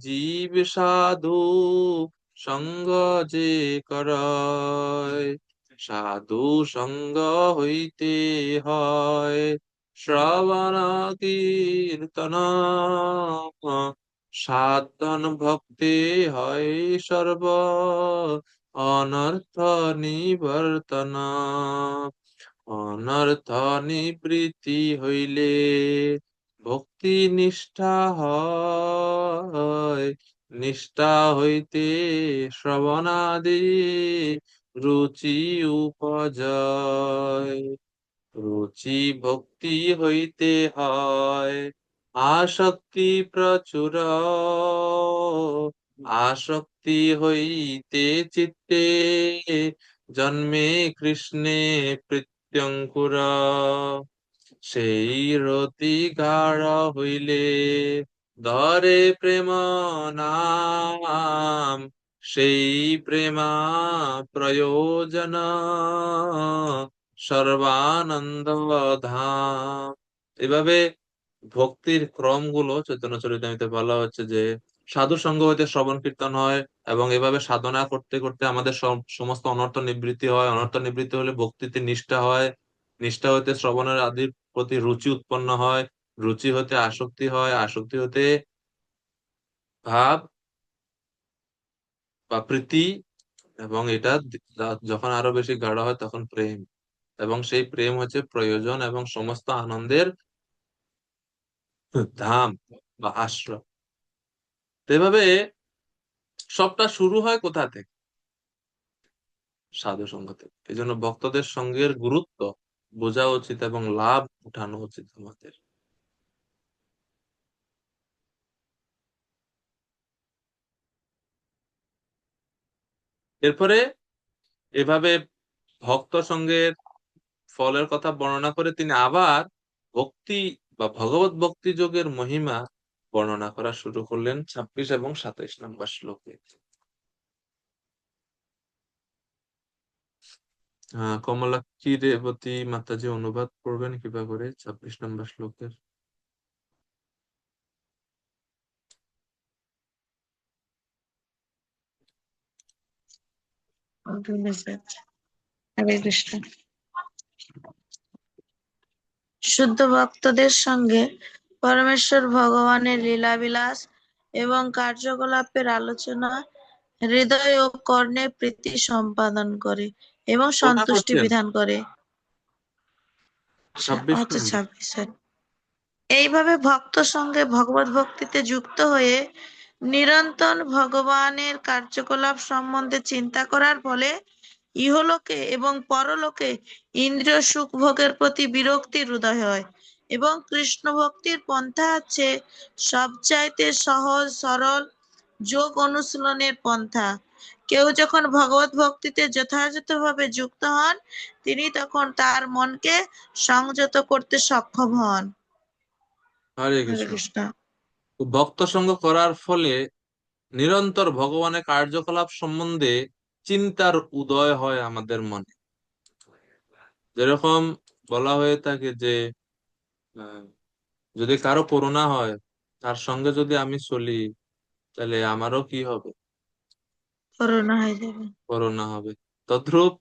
জীব সাধু সঙ্গ যে করয়, সাধু সঙ্গ হইতে হয় শ্রবণ কীর্তন, সাধন ভক্তি হয় সর্ব অনর্থ নিবর্তন। অনর্থ নিবৃত্তি হইলে ভক্তি নিষ্ঠা হয়। নিষ্ঠা হইতে শ্রবণাদি রুচি উপজয়। রুচি ভক্তি হইতে হয় আসক্তি প্রচুর। আসক্তি হইতে চিত্তে জন্মে কৃষ্ণে প্রীত্যঙ্কুর। সেই রতি গাঢ় হইলে ধরে প্রেম নাম। সেই প্রেমা প্রয়োজন সর্বানন্দ ধাম। এভাবে ভক্তির ক্রমগুলো চৈতন্য চরিতামৃতে বলা হচ্ছে যে সাধু সঙ্গ হইতে শ্রবণ কীর্তন হয়, এবং এভাবে সাধনা করতে করতে আমাদের সমস্ত অনর্থ নিবৃত্তি হয়। অনর্থ নিবৃত্তি হলে ভক্তিতে নিষ্ঠা হয়। নিষ্ঠা হইতে শ্রবণের আদির প্রতি রুচি উৎপন্ন হয়। রুচি হতে আসক্তি হয়। আসক্তি হতে ভাব বা প্রীতি, এবং এটা যখন আরো বেশি গাঢ় হয় তখন প্রেম। এবং সেই প্রেম হচ্ছে প্রয়োজন এবং সমস্ত আনন্দের ধাম বা আশ্রয়। তো এভাবে সবটা শুরু হয় কোথা থেকে? সাধু সঙ্গ থেকে। এই জন্য ভক্তদের সঙ্গের গুরুত্ব বোঝা উচিত এবং লাভ উঠানো উচিত আমাদের। এরপরে এভাবে ভক্ত সঙ্গের ফলের কথা বর্ণনা করে তিনি আবার ভক্তি বা ভগবত ভক্তি যোগের মহিমা বর্ণনা করা শুরু করলেন 26 এবং 27 নম্বর শ্লোকে। কমলাক্ষী রেবতী মাতাজি অনুবাদ করবেন কিবা করে 26 নম্বর শ্লোকের? হরে কৃষ্ণ। শুদ্ধ ভক্তদের সঙ্গে পরমেশ্বর ভগবানের লীলাবিলাস এবং কার্যকলাপের আলোচনা হৃদয় ও কর্ণে প্রীতি সম্পাদন করে এবং কোনটা সন্তুষ্টি করছেন? বিধান করে। 26 আচ্ছা, নম্বর। 26। এইভাবে ভক্ত সঙ্গে ভগবত ভক্তিতে যুক্ত হয়ে নিরন্তর ভগবানের কার্যকলাপ সম্বন্ধে চিন্তা করার ফলে ইহলোকে এবং পরলোকে ইন্দ্রিয় সুখ ভোগের প্রতি বিরক্তির উদয় হয়, এবং কৃষ্ণ ভক্তির পন্থা হচ্ছে সবচাইতে সহজ সরল যোগ অনুশীলনের পন্থা। কেউ যখন ভগবত ভক্তিতে যথাযথভাবে যুক্ত হন, তিনি তখন তার মনকে সংযত করতে সক্ষম হন। হরে হরে কৃষ্ণ। কৃষ্ণ। ভক্ত সঙ্গ করার ফলে নিরন্তর ভগবানের কার্যকলাপ সম্বন্ধে চিন্তার উদয় হয় আমাদের মনে। যেরকম বলা হয়ে থাকে যে আহ, যদি কারো করোনা হয়, তার সঙ্গে যদি আমি চলি, তাহলে আমারও কি হবে? করুণা হয়ে যাবে। করোনা হবে। তদ্রূপ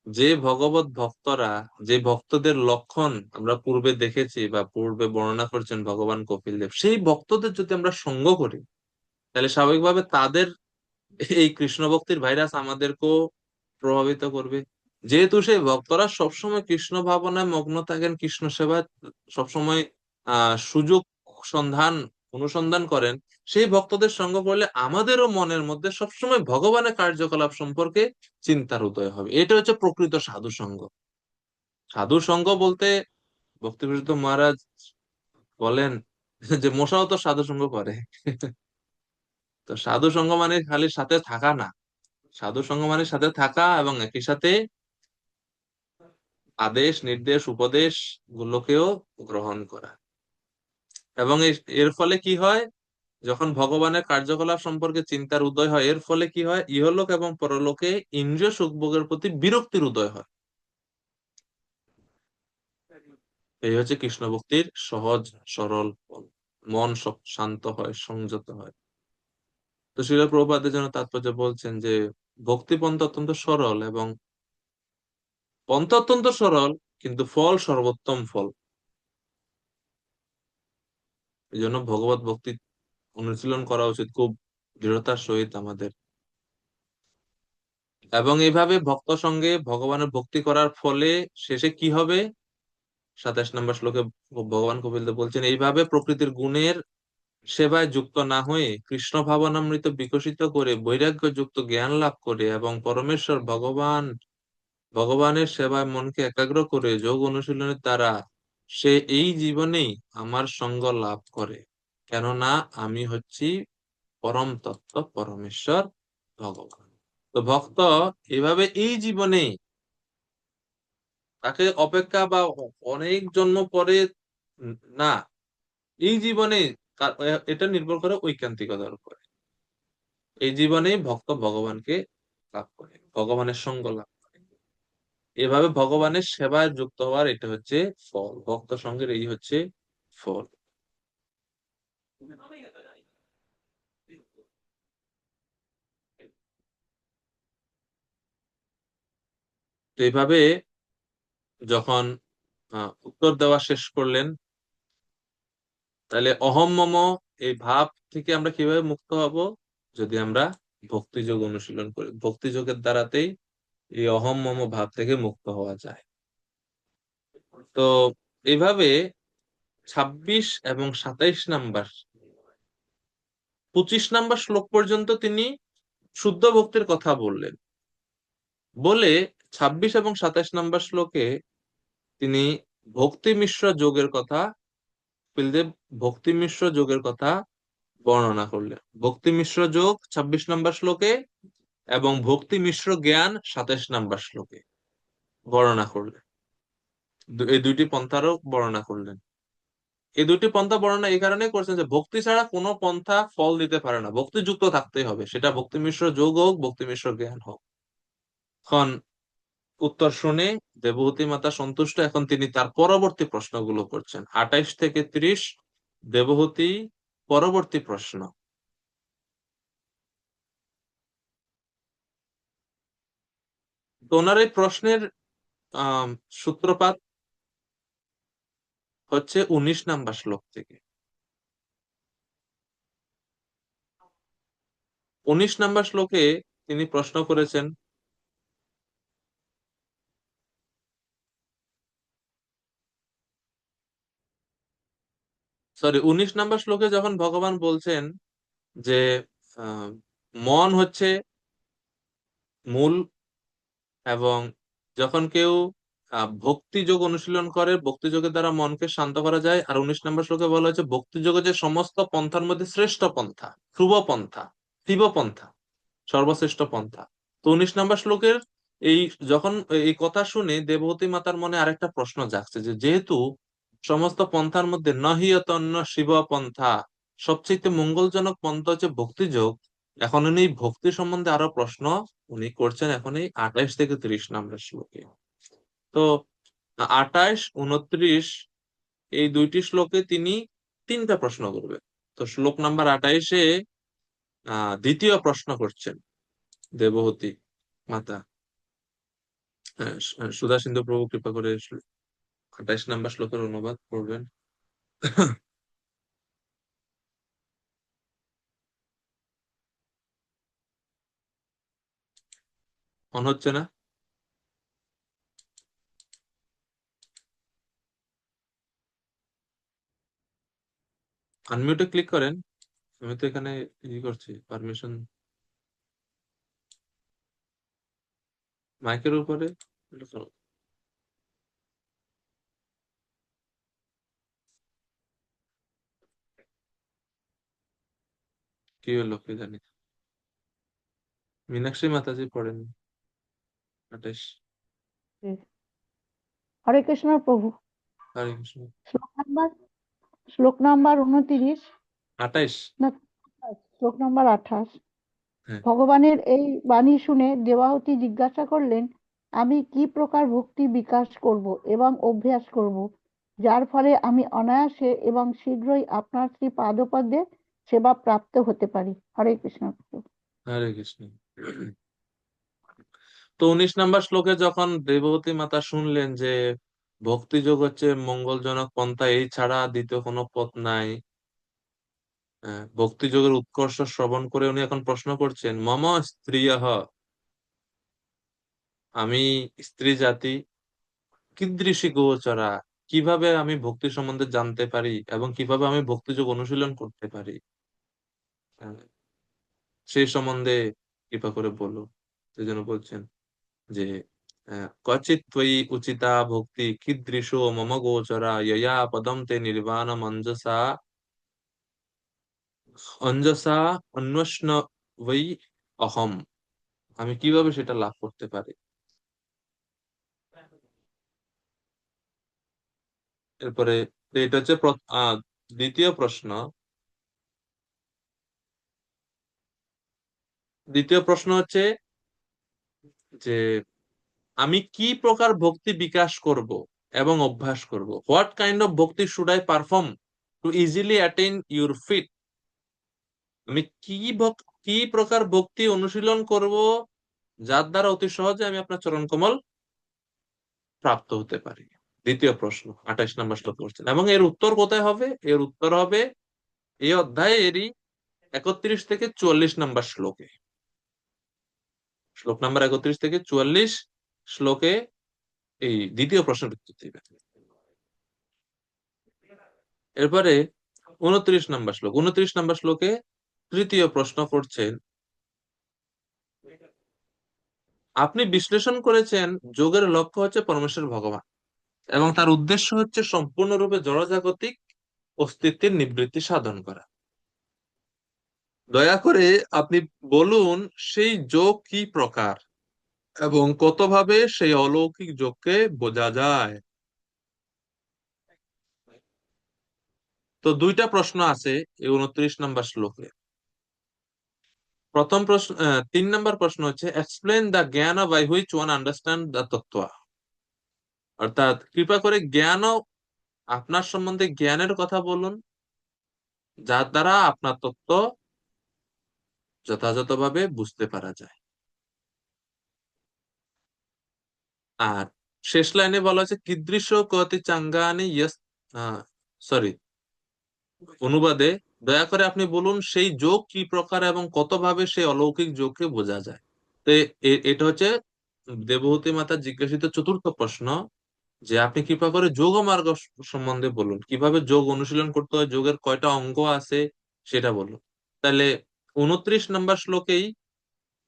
যে ভগবত ভক্তরা, যে ভক্তদের লক্ষণ আমরা পূর্বে দেখেছি বা পূর্বে বর্ণনা করছেন ভগবান কপিল দেব, সেই ভক্তদের যদি আমরা সঙ্গ করি, তাহলে স্বাভাবিকভাবে তাদের এই কৃষ্ণ ভক্তির ভাইরাস আমাদেরকেও প্রভাবিত করবে। যেহেতু সেই ভক্তরা সবসময় কৃষ্ণ ভাবনায় মগ্ন থাকেন, কৃষ্ণ সেবায় সবসময় সুযোগ সন্ধান অনুসন্ধান করেন, সেই ভক্তদের সঙ্গ করলে আমাদেরও মনের মধ্যে সবসময় ভগবানের কার্যকলাপ সম্পর্কে চিন্তার উদয় হবে। এটা হচ্ছে প্রকৃত সাধু সঙ্গ। সাধু সঙ্গ বলতে ভক্তিবিশুদ্ধ মহারাজ বলেন যে মশাও তো সাধু সঙ্গ করে। তো সাধু সঙ্গ মানে খালি সাথে থাকা না। সাধু সঙ্গ মানে সাথে থাকা এবং একই সাথে আদেশ নির্দেশ উপদেশ গুলোকেও গ্রহণ করা। এবং এর ফলে কি হয়, যখন ভগবানের কার্যকলাপ সম্পর্কে চিন্তার উদয় হয়, এর ফলে কি হয়, ইহলোক এবং পরলোকে ইন্দ্রিয় সুখভোগের প্রতি বিরক্তির উদয় হয়। এই হচ্ছে কৃষ্ণ ভক্তির সহজ সরল ফল। মন সব শান্ত হয়, সংযত হয়। তো শ্রীল প্রভুপাদের জন্য তাৎপর্য বলছেন যে ভক্তি পন্থা অত্যন্ত সরল, এবং পন্থা অত্যন্ত সরল, কিন্তু ফল সর্বোত্তম ফল। এই জন্য ভগবত ভক্তি অনুশীলন করা উচিত খুব দৃঢ়তার সহিত আমাদের। এবং এইভাবে ভক্ত সঙ্গে ভগবানের ভক্তি করার ফলে শেষে কি হবে? 27 নম্বর শ্লোকে ভগবান কপিলদেব বলছেন, এইভাবে প্রকৃতির গুণের সেবায় যুক্ত না হয়ে কৃষ্ণ ভাবনামৃত বিকশিত করে বৈরাগ্য যুক্ত জ্ঞান লাভ করে এবং পরমেশ্বর ভগবানের সেবায় মনকে একাগ্র করে যোগ অনুশীলনের দ্বারা সে এই জীবনেই আমার সঙ্গ লাভ করে, কেননা আমি হচ্ছি পরম তত্ত্ব পরমেশ্বর ভগবান। তো ভক্ত এভাবে এই জীবনেই, তাকে অপেক্ষা বা অনেক জন্ম পরে না, এই জীবনে এটা নির্ভর করে ঐকান্তিকতার উপরে। এই জীবনেই ভক্ত ভগবানকে লাভ করে, ভগবানের সঙ্গ লাভ করে। এভাবে ভগবানের সেবায় যুক্ত হওয়ার এটা হচ্ছে ফল, ভক্ত সঙ্গের এই হচ্ছে ফল। তো এইভাবে যখন উত্তর দেওয়া শেষ করলেন, তাহলে অহম মম এই ভাব থেকে আমরা কিভাবে মুক্ত হব? যদি আমরা ভক্তিযোগ অনুশীলন করি, ভক্তিযোগের দ্বারাতেই এই অহম মম ভাব থেকে মুক্ত হওয়া যায়। তো এইভাবে 26 এবং 27 নাম্বার, 25 নাম্বার শ্লোক পর্যন্ত তিনি শুদ্ধ ভক্তির কথা বললেন। বলে 26 এবং 27 নাম্বার শ্লোকে তিনি ভক্তি মিশ্র যোগের কথা, কপিলদেব ভক্তি মিশ্র যোগের কথা বর্ণনা করলেন। ভক্তি মিশ্র যোগ 26 নাম্বার শ্লোকে এবং ভক্তি মিশ্র জ্ঞান 27 নাম্বার শ্লোকে বর্ণনা করলেন। এই দুইটি পন্থারও বর্ণনা করলেন। এই দুইটি পন্থা বর্ণনা এই কারণে করছেন যে ভক্তি ছাড়া কোনো পন্থা ফল দিতে পারে না, ভক্তি যুক্ত থাকতেই হবে, সেটা ভক্তি মিশ্র যোগ হোক, ভক্তি মিশ্র জ্ঞান হোক। এখন উত্তর শুনে দেবহূতি মাতা সন্তুষ্ট। এখন তিনি তার পরবর্তী প্রশ্নগুলো করছেন, 28 থেকে 30 দেবহূতি পরবর্তী প্রশ্ন। তো ওনার এই প্রশ্নের আহ সূত্রপাত হচ্ছে 19 নাম্বার শ্লোক থেকে। 19 নাম্বার শ্লোকে তিনি প্রশ্ন করেছেন, সরি 19 নাম্বার শ্লোকে যখন ভগবান বলছেন যে আহ, মন হচ্ছে মূল, এবং যখন কেউ ভক্তিযোগ অনুশীলন করে, ভক্তিযোগের দ্বারা মনকে শান্ত করা যায়। আর 19 নাম্বার শ্লোকে বলা হয়েছে ভক্তিযোগে যে সমস্ত পন্থার মধ্যে শ্রেষ্ঠ পন্থা, ধ্রুব পন্থা, শিব পন্থা, সর্বশ্রেষ্ঠ পন্থা। তো 19 নাম্বার শ্লোকের এই যখন এই কথা শুনে দেবহূতি মাতার মনে আরেকটা প্রশ্ন জাগছে, যে যেহেতু সমস্ত পন্থার মধ্যে নহিয়তন্য শিব পন্থা, সবচেয়ে মঙ্গলজনক পন্থা হচ্ছে ভক্তিযোগ, এখন উনি ভক্তি সম্বন্ধে আরো প্রশ্ন উনি করছেন এখন এই 28 থেকে 30 নাম্বার শ্লোকে। তো 28, 29 এই দুইটি শ্লোকে তিনি তিনটা প্রশ্ন করবেন। তো শ্লোক নাম্বার 28-এ দ্বিতীয় প্রশ্ন করছেন দেবহূতি মাতা। সুধা সিন্ধু প্রভু কৃপা করে 28 নাম্বার শ্লোকের অনুবাদ করবেন। মনে হচ্ছে না? আনমিউটে ক্লিক করেন, আমি তো এখানে করছি পারমিশন মাইকের উপরে। কি হলো কি জানি, মীনাক্ষী মাতাজি পড়েন 28। হরে কৃষ্ণ প্রভু। হরে কৃষ্ণ। শ্লোক নাম্বার শ্লোক নাম্বার 29 28। না, শ্লোক নাম্বার 28। হ্যাঁ, ভগবানের এই বাণী শুনে দেবাহুতি জিজ্ঞাসা করলেন, আমি কি প্রকার ভক্তি বিকাশ করব এবং অভ্যাস করব, যার ফলে আমি অনায়াসে এবং শীঘ্রই আপনার শ্রী পাদপদ্মে সেবা প্রাপ্ত হতে পারি। হরে কৃষ্ণ। হরে কৃষ্ণ। তো 19 নাম্বার শ্লোকে যখন দেবহূতি মাতা শুনলেন যে ভক্তিযোগ হচ্ছে মঙ্গলজনক পন্থা, এই ছাড়া দ্বিতীয় কোনো পথ নাই, ভক্তিযোগের উৎকর্ষ শ্রবণ করে উনি এখন প্রশ্ন করছেন, মম স্ত্রিয়ঃ, আমি স্ত্রী জাতি, কিদৃশী গোচরা, কিভাবে আমি ভক্তি সম্বন্ধে জানতে পারি এবং কিভাবে আমি ভক্তিযোগ অনুশীলন করতে পারি, আহ, সেই সম্বন্ধে কৃপা করে বলো। সেই জন্য বলছেন যে ক্বচিৎ ত্বয়ি উচিতা ভক্তি কিদৃশো মম গোচরা ইয়া পদম তে নির্বাণম অঞ্জসা অঞ্জসা অন্বেষণ বৈ অহম, আমি কিভাবে সেটা লাভ করতে পারি। এরপরে এটা হচ্ছে দ্বিতীয় প্রশ্ন। দ্বিতীয় প্রশ্ন হচ্ছে যে আমি কি প্রকার ভক্তি বিকাশ করব এবং অভ্যাস করব, what kind of bhakti should I perform to easily attain your feet. আমি কি প্রকার ভক্তি অনুশীলন করব যার দ্বারা অতি সহজে আমি আপনার চরণ কমল প্রাপ্ত হতে পারি। দ্বিতীয় প্রশ্ন 28 নম্বর শ্লোক করছেন, এবং এর উত্তর কোথায় হবে? এর উত্তর হবে এই অধ্যায়ে এরই 31 থেকে 44 নম্বর শ্লোকে। শ্লোক নাম্বার 31 থেকে 44 শ্লোকে এই দ্বিতীয় প্রশ্নের উত্তর দিবে। এরপরে 29 নম্বর শ্লোক, 29 নম্বর শ্লোকে তৃতীয় প্রশ্ন করছেন, আপনি বিশ্লেষণ করেছেন যোগের লক্ষ্য হচ্ছে পরমেশ্বর ভগবান এবং তার উদ্দেশ্য হচ্ছে সম্পূর্ণরূপে জড়জাগতিক অস্তিত্বের নিবৃত্তি সাধন করা। দয়া করে আপনি বলুন সেই যোগ কি প্রকার এবং কতভাবে সেই অলৌকিক যোগকে বোঝা যায়। তো দুইটা প্রশ্ন আছে এই 29 নম্বর শ্লোকে। প্রথম প্রশ্ন 3 নম্বর প্রশ্ন হচ্ছে explain the jnana by which one understand the tattva, অর্থাৎ কৃপা করে জ্ঞান, আপনার সম্বন্ধে জ্ঞানের কথা বলুন যার দ্বারা আপনার তত্ত্ব যথাযথভাবে বুঝতে পারা যায়। আর শেষ লাইনে বলা হচ্ছে কিদৃশ কতি চাঙ্গানি ইয়েস, সরি, অনুবাদে দয়া করে আপনি বলুন সেই যোগ কি প্রকার এবং কতভাবে সেই অলৌকিক যোগকে বোঝা যায়। তো এটা হচ্ছে দেবহূতি মাতা জিজ্ঞাসিত চতুর্থ প্রশ্ন, যে আপনি কৃপা করে যোগ মার্গ সম্বন্ধে বলুন, কিভাবে যোগ অনুশীলন করতে হয়, যোগের কয়টা অঙ্গ আছে সেটা বলুন। তাহলে 29 নম্বর শ্লোকেই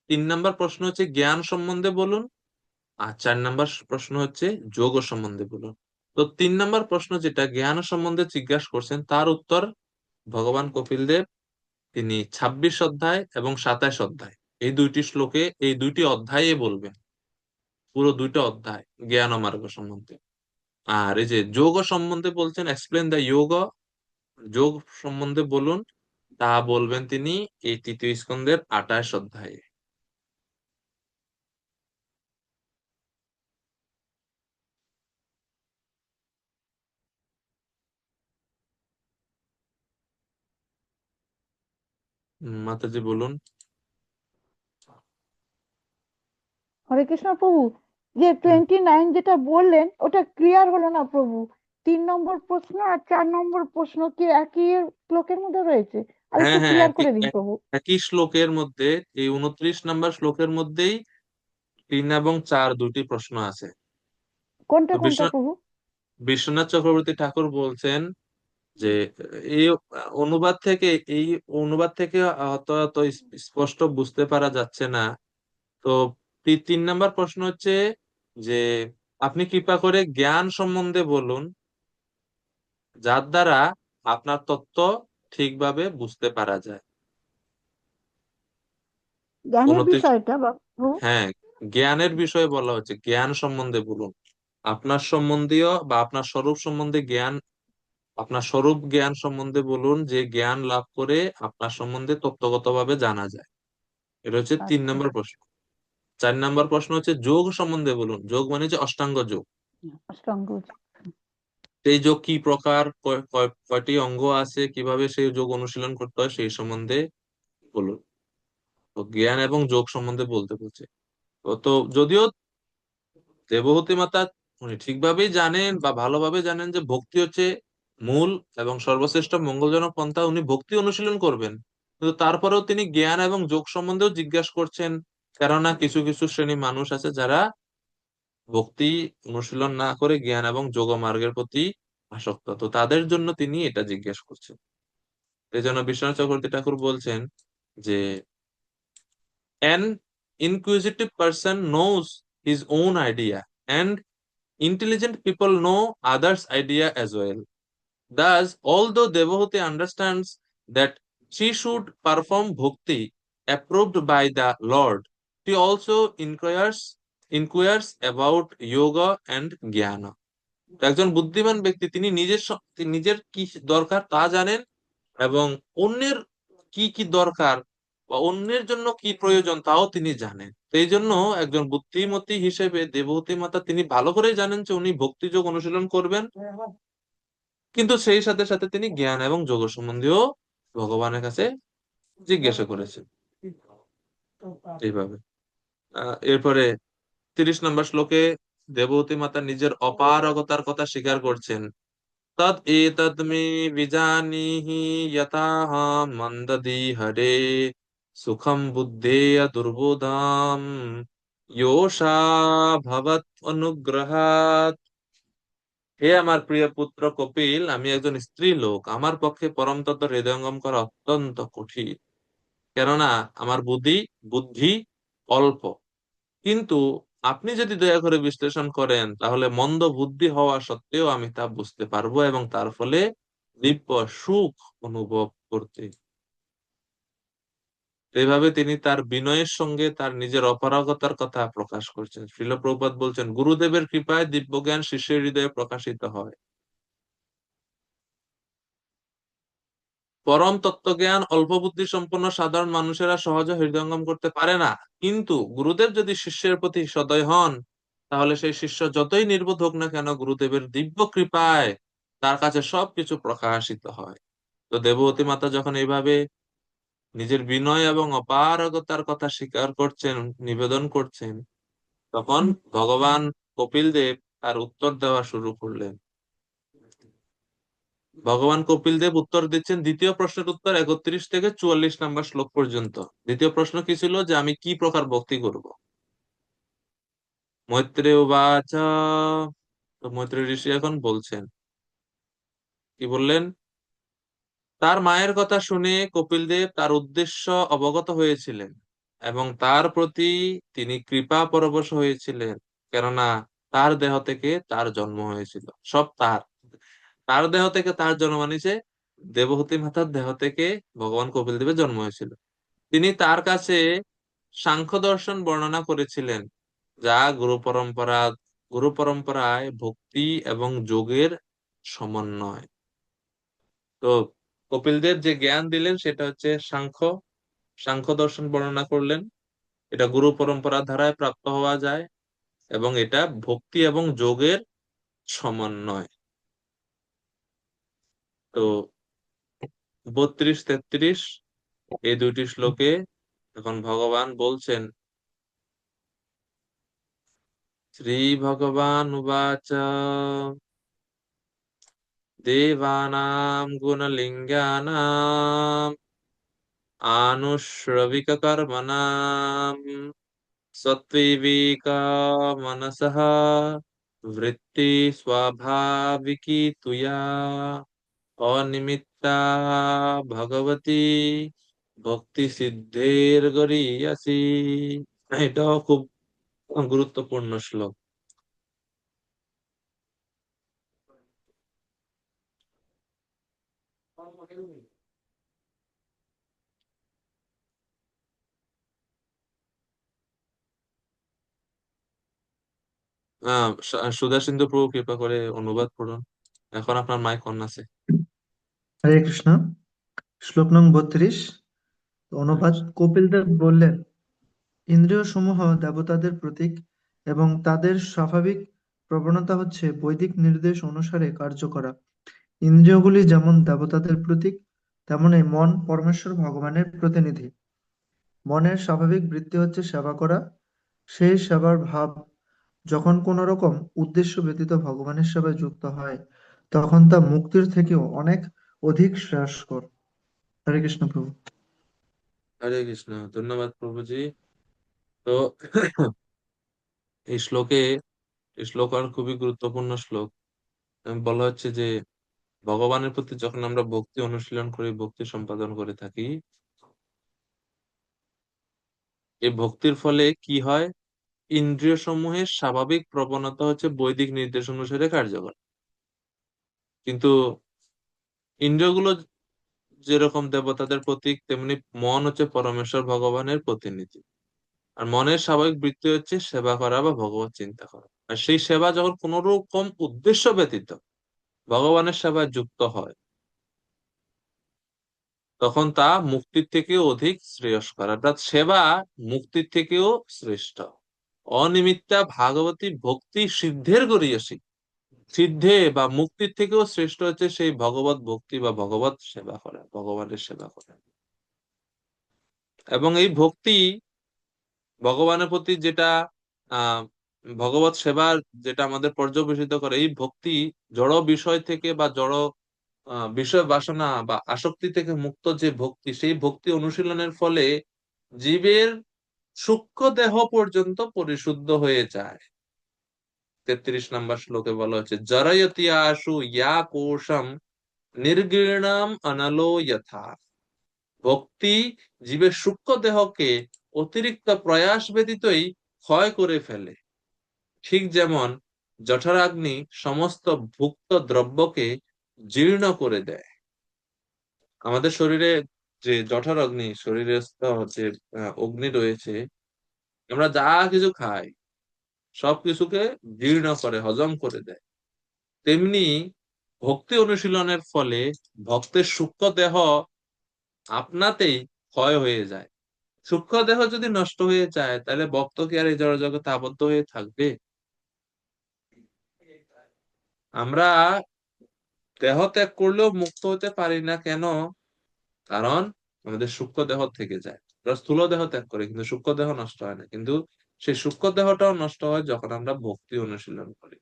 3 নম্বর প্রশ্ন হচ্ছে জ্ঞান সম্বন্ধে বলুন, আর 4 নম্বর প্রশ্ন হচ্ছে যোগ সম্বন্ধে বলুন। তো 3 নম্বর প্রশ্ন যেটা জ্ঞান সম্বন্ধে জিজ্ঞাসা করছেন তার উত্তর ভগবান কপিল দেব তিনি 26 অধ্যায় এবং 27 অধ্যায় এই দুইটি শ্লোকে এই দুইটি অধ্যায়ে বলবেন, পুরো দুইটা অধ্যায় জ্ঞান ও মার্গ সম্বন্ধে। আর এই যে যোগ সম্বন্ধে বলছেন এক্সপ্লেন দ্য যোগ, যোগ সম্বন্ধে বলুন, তা বলবেন তিনি এই তৃতীয় স্কন্ধের 28 অধ্যায়ে। মাতাজি বলুন। হরে কৃষ্ণ প্রভু, যে 29 যেটা বললেন ওটা ক্লিয়ার হলো না প্রভু। 3 নম্বর প্রশ্ন আর 4 নম্বর প্রশ্ন কি একই শ্লোকের মধ্যে রয়েছে? আর হ্যাঁ একটু হ্যাঁ, ক্লিয়ার করে দিন প্রভু। একই শ্লোকের মধ্যে এই 29 নম্বর শ্লোকের মধ্যেই 3 এবং 4 দুটি প্রশ্ন আছে। কোনটা তো কোনটা প্রভু? বিশ্বনাথ চক্রবর্তী ঠাকুর বলছেন যে এই অনুবাদ থেকে এই অনুবাদ থেকে হয়তো এত স্পষ্ট বুঝতে পারা যাচ্ছে না। তো 3 নম্বর প্রশ্ন হচ্ছে যে আপনি কৃপা করে জ্ঞান সম্বন্ধে বলুন যার দ্বারা আপনার তত্ত্ব ঠিকভাবে বুঝতে পারা যায়। জ্ঞানের 29, বিষয়টা প্রভু। হ্যাঁ, জ্ঞানের বিষয়ে বলা হচ্ছে, জ্ঞান সম্বন্ধে বলুন, আপনার সম্বন্ধীয় বা আপনার স্বরূপ সম্বন্ধে জ্ঞান, আপনার স্বরূপ জ্ঞান সম্বন্ধে বলুন, যে জ্ঞান লাভ করে আপনার সম্বন্ধে তত্ত্বগতভাবে জানা যায়। এটা হচ্ছে 3 আচ্ছা, নম্বর প্রশ্ন। 4 নম্বর প্রশ্ন হচ্ছে যোগ সম্বন্ধে বলুন, যোগ মানে হচ্ছে অষ্টাঙ্গ যোগ, অষ্টাঙ্গ। সেই যোগ কি প্রকার, কয়টি অঙ্গ আছে, কিভাবে সেই যোগ অনুশীলন করতে হয় সেই সম্বন্ধে বলুন। তো জ্ঞান এবং যোগ সম্বন্ধে বলতে বলছে। তো যদিও দেবহূতি মাতা উনি ঠিকভাবেই জানেন বা ভালোভাবে জানেন যে ভক্তি হচ্ছে মূল এবং সর্বশ্রেষ্ঠ মঙ্গলজনক পন্থা উনি ভক্তি অনুশীলন করবেন, কিন্তু তারপরেও তিনি জ্ঞান এবং যোগ সম্বন্ধেও জিজ্ঞাসা করছেন। কেননা কিছু কিছু শ্রেণী মানুষ আছে যারা ভক্তি অনুশীলন না করে জ্ঞান এবং যোগ মার্গের প্রতি আসক্ত, তো তাদের জন্য তিনি এটা জিজ্ঞেস করছেন। এই জন্য বিশ্বনাথ চক্রবর্তী ঠাকুর বলছেন যে an inquisitive person knows his own idea, and intelligent people know others' idea as well. Thus, although Devahuti understands that she should perform bhakti approved by the Lord, she also inquires about yoga and jnana. তো একজন বুদ্ধিমান ব্যক্তি তিনি নিজের কি দরকার তা জানেন, এবং অন্যের কি কি দরকার বা অন্যের জন্য কি প্রয়োজন তাও তিনি জানেন। তো এই জন্য একজন বুদ্ধিমতী হিসেবে দেবহূতি মাতা তিনি ভালো করে জানেন যে উনি ভক্তিযোগ অনুশীলন করবেন, কিন্তু সেই সাথে সাথে তিনি জ্ঞান এবং যোগ সম্বন্ধেও ভগবানের কাছে জিজ্ঞাসা করেছেন। এইভাবে এরপরে 30 নম্বর শ্লোকে দেবহূতি মাতা নিজের অপারগতার কথা স্বীকার করছেন। তদ এতদ মে বিজানীহি যথাহং মন্দদি হরে সুখম বুদ্ধেয় দুর্বোধাম যোষা ভবত অনুগ্রহাৎ। হে আমার প্রিয় পুত্র কপিল, আমি একজন স্ত্রী লোক, আমার পক্ষে পরম তত্ত্ব হৃদয়ঙ্গম করা অত্যন্ত কঠিন, কেননা আমার বুদ্ধি বুদ্ধি অল্প। কিন্তু আপনি যদি দয়া করে বিশ্লেষণ করেন তাহলে মন্দ বুদ্ধি হওয়া সত্ত্বেও আমি তা বুঝতে পারবো এবং তার ফলে দিব্য সুখ অনুভব করতে। এইভাবে তিনি তার বিনয়ের সঙ্গে তার নিজের অপারগতার কথা প্রকাশ করছেন। শ্রীল প্রভুপাদ বলছেন, গুরুদেবের কৃপায় দিব্য জ্ঞান শিষ্যের হৃদয়ে প্রকাশিত হয়। পরম তত্ত্বজ্ঞান অল্প বুদ্ধি সম্পন্ন সাধারণ মানুষেরা সহজে হৃদয়ঙ্গম করতে পারে না, কিন্তু গুরুদেব যদি শিষ্যের প্রতি সদয় হন তাহলে সেই শিষ্য যতই নির্বোধ হোক না কেন গুরুদেবের দিব্য কৃপায় তার কাছে সবকিছু প্রকাশিত হয়। তো দেববতী মাতা যখন এইভাবে নিজের বিনয় এবং অপারগতার কথা স্বীকার করছেন, নিবেদন করছেন, তখন ভগবান কপিল দেব তার উত্তর দেওয়া শুরু করলেন। ভগবান কপিল দেব উত্তর দিচ্ছেন দ্বিতীয় প্রশ্নের উত্তর 31 থেকে 44 নম্বর শ্লোক পর্যন্ত। দ্বিতীয় প্রশ্ন কি ছিল, যে আমি কি প্রকার ভক্তি করব। মৈত্রেয় উবাচ, তো মৈত্রী ঋষি এখন বলছেন, কি বললেন, তার মায়ের কথা শুনে কপিল দেব তার উদ্দেশ্য অবগত হয়েছিলেন এবং তার প্রতি তিনি কৃপা পরবশ হয়েছিলেন, কেননা তার দেহ থেকে তার জন্ম হয়েছিল। সব তার তার দেহ থেকে তার জন্ম মানেছে দেবহূতি মাতার দেহ থেকে ভগবান কপিল দেবের জন্ম হয়েছিল। তিনি তার কাছে সাংখ্য দর্শন বর্ণনা করেছিলেন, যা গুরু পরম্পরায় ভক্তি এবং যোগের সমন্বয়। তো কপিল দেব যে জ্ঞান দিলেন সেটা হচ্ছে সাংখ্য দর্শন বর্ণনা করলেন। এটা গুরু পরম্পরা ধারায় প্রাপ্ত হওয়া যায় এবং এটা ভক্তি এবং যোগের সমন্বয়। তো 32-33 এই দুইটি শ্লোকে এখন ভগবান বলছেন, শ্রী ভগবান উবাচ, দেবানাং গুণলিঙ্গানাং আনুশ্রবিক কর্মণাং সত্ত্বিকা মনসঃ বৃত্তি স্বাভাবিকি তুয়া অনিমিত্তা ভগবতী ভক্তি সিদ্ধের গরীয়সী। এটাও খুব গুরুত্বপূর্ণ শ্লোক। সুধা সিন্ধু প্রভু কৃপা করে অনুবাদ পড়ুন। এখন আপনার মাইক অন আছে। হরে কৃষ্ণ। শ্লোক নং 32। অনুবাদ। কপিল দেব বললেন, ইন্দ্রিয় সমূহ দেবতাদের প্রতীক এবং তাদের স্বাভাবিক প্রবণতা হচ্ছে বৈদিক নির্দেশ অনুসারে কার্য করা। ইন্দ্রিয়গুলি যেমন দেবতাদের প্রতীক, তেমনি মন পরমেশ্বর ভগবানের প্রতিনিধি। মনের স্বাভাবিক বৃত্তি হচ্ছে সেবা করা। সেই সেবার ভাব যখন কোন রকম উদ্দেশ্য ব্যতীত ভগবানের সেবায় যুক্ত হয়, তখন তা মুক্তির থেকেও অনেক অধিক শ্রেয়স্কর। হরে কৃষ্ণ প্রভু। হরে কৃষ্ণ। ধন্যবাদ প্রভুজি। তো এই এই শ্লোক আর খুবই গুরুত্বপূর্ণ শ্লোক। বলা হচ্ছে যে ভগবানের প্রতি যখন আমরা ভক্তি অনুশীলন করি, ভক্তি সম্পাদন করে থাকি, এই ভক্তির ফলে কি হয়? ইন্দ্রিয় সমূহের স্বাভাবিক প্রবণতা হচ্ছে বৈদিক নির্দেশ অনুসারে কার্যকর। কিন্তু ইন্দ্রিয়গুলো যেরকম দেবতাদের প্রতীক, তেমনি মন হচ্ছে পরমেশ্বর ভগবানের প্রতিনিধি। আর মনের স্বাভাবিক বৃত্তি হচ্ছে সেবা করা বা ভগবত চিন্তা করা। আর সেই সেবা যখন কোন রকম উদ্দেশ্য ব্যতীত ভগবানের সেবায় যুক্ত হয়, তখন তা মুক্তির থেকেও অধিক শ্রেয়স্কর, অর্থাৎ সেবা মুক্তির থেকেও শ্রেষ্ঠ। অনিমিত্তা ভাগবতী ভক্তি সিদ্ধের করিয়াছি। সিদ্ধে বা মুক্তির থেকেও শ্রেষ্ঠ হচ্ছে সেই ভগবত ভক্তি বা ভগবত সেবা করা, ভগবানের সেবা করা। এবং এই ভক্তি ভগবানের প্রতি যেটা আহ ভগবত সেবার যেটা আমাদের পর্যবেসিত করে, এই ভক্তি জড় বিষয় থেকে বা জড় বিষয় বাসনা বা আসক্তি থেকে মুক্ত যে ভক্তি, সেই ভক্তি অনুশীলনের ফলে জীবের সূক্ষ্ম দেহ পর্যন্ত পরিশুদ্ধ হয়ে যায়। 33 নম্বর শ্লোকে বলা হচ্ছে, জরয়তি আশু ইয়া কোশম নির্গীর্ণম অনলো যথা। ভক্তি জীবের সূক্ষ্ম দেহকে অতিরিক্ত প্রয়াস ব্যতীতই ক্ষয় করে ফেলে, ঠিক যেমন জঠরাগ্নি সমস্ত ভুক্ত দ্রব্যকে জীর্ণ করে দেয়। আমাদের শরীরে যে জঠরাগ্নি, শরীরে যে অগ্নি রয়েছে, আমরা যা কিছু খাই সবকিছুকে জীর্ণ করে, হজম করে দেয়। তেমনি ভক্তি অনুশীলনের ফলে ভক্তের সূক্ষ্ম দেহ আপনাতেই ক্ষয় হয়ে যায়। সূক্ষ্ম দেহ যদি নষ্ট হয়ে যায়, তাহলে ভক্ত কি আর এই জড় জগতে আবদ্ধ হয়ে থাকবে? আমরা দেহ ত্যাগ করলেও মুক্ত হতে পারি না। কেন? কারণ আমাদের সূক্ষ্ম দেহ থেকে যায়। আমরা স্থূল দেহ ত্যাগ করি, কিন্তু সূক্ষ্ম দেহ নষ্ট হয় না। কিন্তু সেই সূক্ষ্ম দেহটাও নষ্ট হয় যখন আমরা ভক্তি অনুশীলন করি।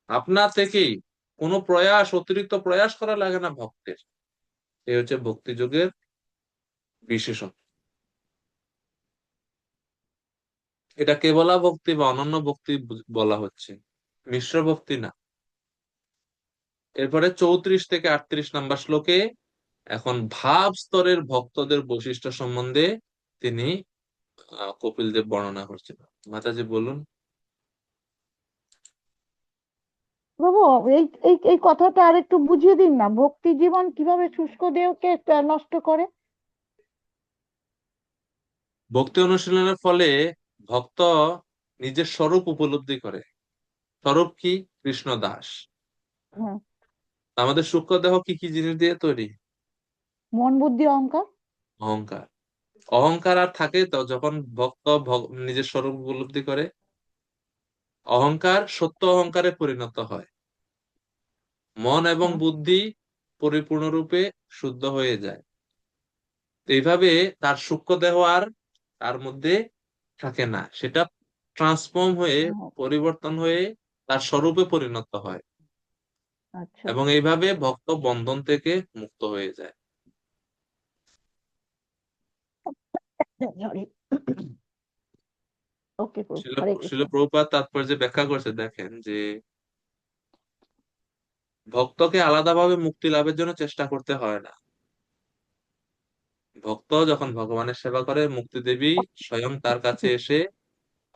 আপনা থেকেই কোনো প্রয়াস, অতিরিক্ত প্রয়াস করা লাগে না ভক্তের। এই হচ্ছে ভক্তি যোগের বিশেষণ। এটা কেবলা ভক্তি বা অনন্য ভক্তি বলা হচ্ছে, মিশ্র ভক্তি না। এরপরে 34 থেকে 38 নাম্বার শ্লোকে এখন ভাব স্তরের ভক্তদের বৈশিষ্ট্য সম্বন্ধে তিনি কপিল দেব বর্ণনা করছেন। মাতাজি বলুন। প্রভু, এই এই এই কথাটা আর একটু বুঝিয়ে দিন না, ভক্তি জীবন কিভাবে শুষ্ক দেহকে নষ্ট করে। ভক্তি অনুশীলনের ফলে ভক্ত নিজের স্বরূপ উপলব্ধি করে। স্বরূপ কি? কৃষ্ণ দাস। হ্যাঁ। আমাদের সূক্ষ্ম দেহ কি কি জিনিস দিয়ে তৈরি? মন, বুদ্ধি, অহংকার। অহংকার। অহংকার আর থাকে তো যখন ভক্ত নিজের স্বরূপ উপলব্ধি করে। অহংকার সত্য অহংকারে পরিণত হয়। মন এবং হ্যাঁ। বুদ্ধি পরিপূর্ণরূপে শুদ্ধ হয়ে যায়। তো এইভাবে তার সূক্ষ্ম দেহ আর তার মধ্যে থাকে না, সেটা ট্রান্সফর্ম হয়ে, হ্যাঁ, পরিবর্তন হয়ে তার স্বরূপে পরিণত হয়। আচ্ছা। এবং এইভাবে ভক্ত বন্ধন থেকে মুক্ত হয়ে যায়। সরি। ওকে প্রভু, শিল হরে শিল কৃষ্ণ। প্রভুপাদ তাৎপর্যে ব্যাখ্যা করছে, দেখেন যে ভক্তকে আলাদাভাবে মুক্তি লাভের জন্য চেষ্টা করতে হয় না। ভক্ত যখন ভগবানের সেবা করে, মুক্তি দেবী স্বয়ং তার কাছে এসে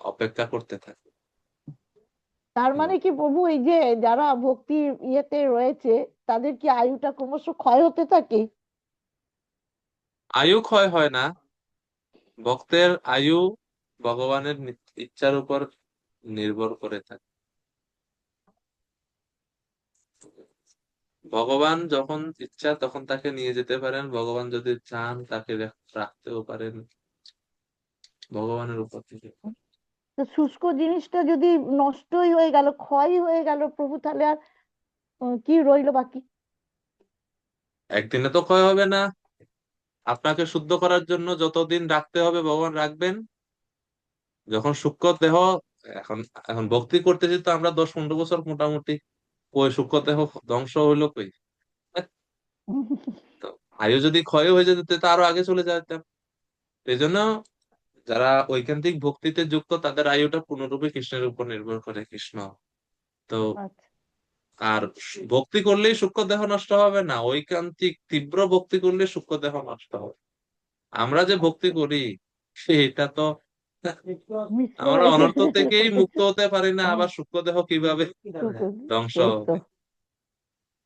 অপেক্ষা করতে থাকে। তার মানে কি প্রভু, এই যে যারা ভক্তির ইয়েতে রয়েছে, তাদের কি আয়ুটা ক্রমশ ক্ষয় হতে থাকে? আয়ু ক্ষয় হয় না। ভক্তের আয়ু ভগবানের ইচ্ছার উপর নির্ভর করে থাকে। ভগবান যখন ইচ্ছা তখন তাকে নিয়ে যেতে পারেন, ভগবান যদি চান তাকে রাখতেও পারেন। ভগবানের উপর থেকে। তো শুষ্ক জিনিসটা যদি নষ্টই হয়ে গেল, ক্ষয় হয়ে গেল প্রভু, তাহলে আর কি রইলো বাকি? একদিনে তো ক্ষয় হবে না। আপনাকে শুদ্ধ করার জন্য যতদিন রাখতে হবে ভগবান রাখবেন। যখন সূক্ষ্ম দেহ, এখন এখন ভক্তি করতেছি তো আমরা 10-15 বছর মোটামুটি। ওই সূক্ষ্ম দেহ ধ্বংস হইলো কই? তো আয়ু যদি ক্ষয় হয়ে যেত তো আরো আগে চলে যেতাম। এই জন্য যারা ঐকান্তিক ভক্তিতে যুক্ত তাদের আয়ুটা পূর্ণরূপে কৃষ্ণের উপর নির্ভর করে। কৃষ্ণ তো আচ্ছা। আর ভক্তি করলেই সূক্ষ্ম দেহ নষ্ট হবে না, ঐকান্তিক তীব্র ভক্তি করলে সূক্ষ্ম দেহ নষ্ট হবে। আমরা যে ভক্তি করি সেটা তো মিশ্র আমরা হয়ে অনর্থ গেছে থেকেই মুক্ত হতে পারি না, হ্যাঁ, আবার সূক্ষ্ম দেহ কিভাবে ধ্বংস ওই তো। হবে?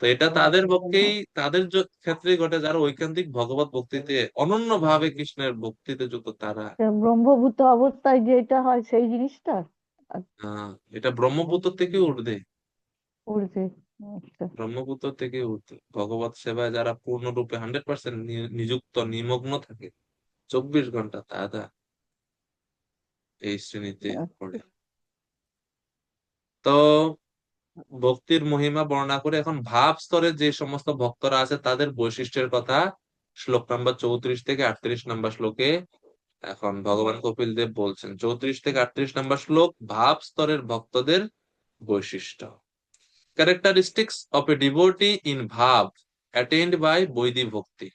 তো এটা তাদের পক্ষেই, তাদের ক্ষেত্রেই ঘটে যারা ঐকান্তিক ভগবত ভক্তিতে অনন্য ভাবে কৃষ্ণের ভক্তিতে যুক্ত তারা। ব্রহ্মভূত অবস্থায় যেটা হয় সেই জিনিসটা এটা ব্রহ্মপুত্র থেকে ঊর্ধ্বে, উঠছে। আচ্ছা। ব্রহ্মপুত্র থেকে ঊর্ধ্বে ভগবত সেবায় যারা পূর্ণরূপে 100% নিযুক্ত নিমগ্ন থাকে 24 ঘন্টা, তারা এই শ্রেণীতে পড়ে। তো ভক্তির মহিমা বর্ণনা করে এখন ভাব স্তরে যে সমস্ত ভক্তরা আছে তাদের বৈশিষ্ট্যের কথা শ্লোক নাম্বার 34 থেকে 38 নম্বর শ্লোকে এখন ভগবান কপিল দেব বলছেন। 34 থেকে 38 নম্বর শ্লোক ভাব স্তরের ভক্তদের বৈশিষ্ট্য। Characteristics of A devotee in ভাব অ্যাটেইনড বাই বৈদিক ভক্তি।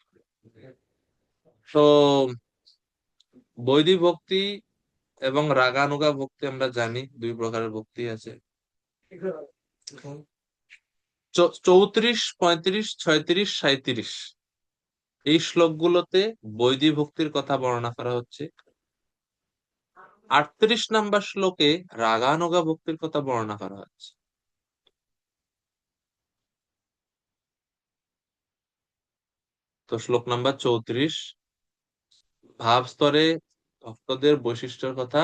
তো বৈদিক ভক্তি এবং রাগানুগা ভক্তি আমরা জানি দুই প্রকারের ভক্তি আছে। 34, 35, 36, 37 এই শ্লোকগুলোতে বৈদিক ভক্তির কথা বর্ণনা করা হচ্ছে। 38 নম্বর শ্লোকে রাগানুগা ভক্তির কথা বর্ণনা করা হচ্ছে। তো শ্লোক নাম্বার 34 ভাব স্তরে ভক্তদের বৈশিষ্ট্যের কথা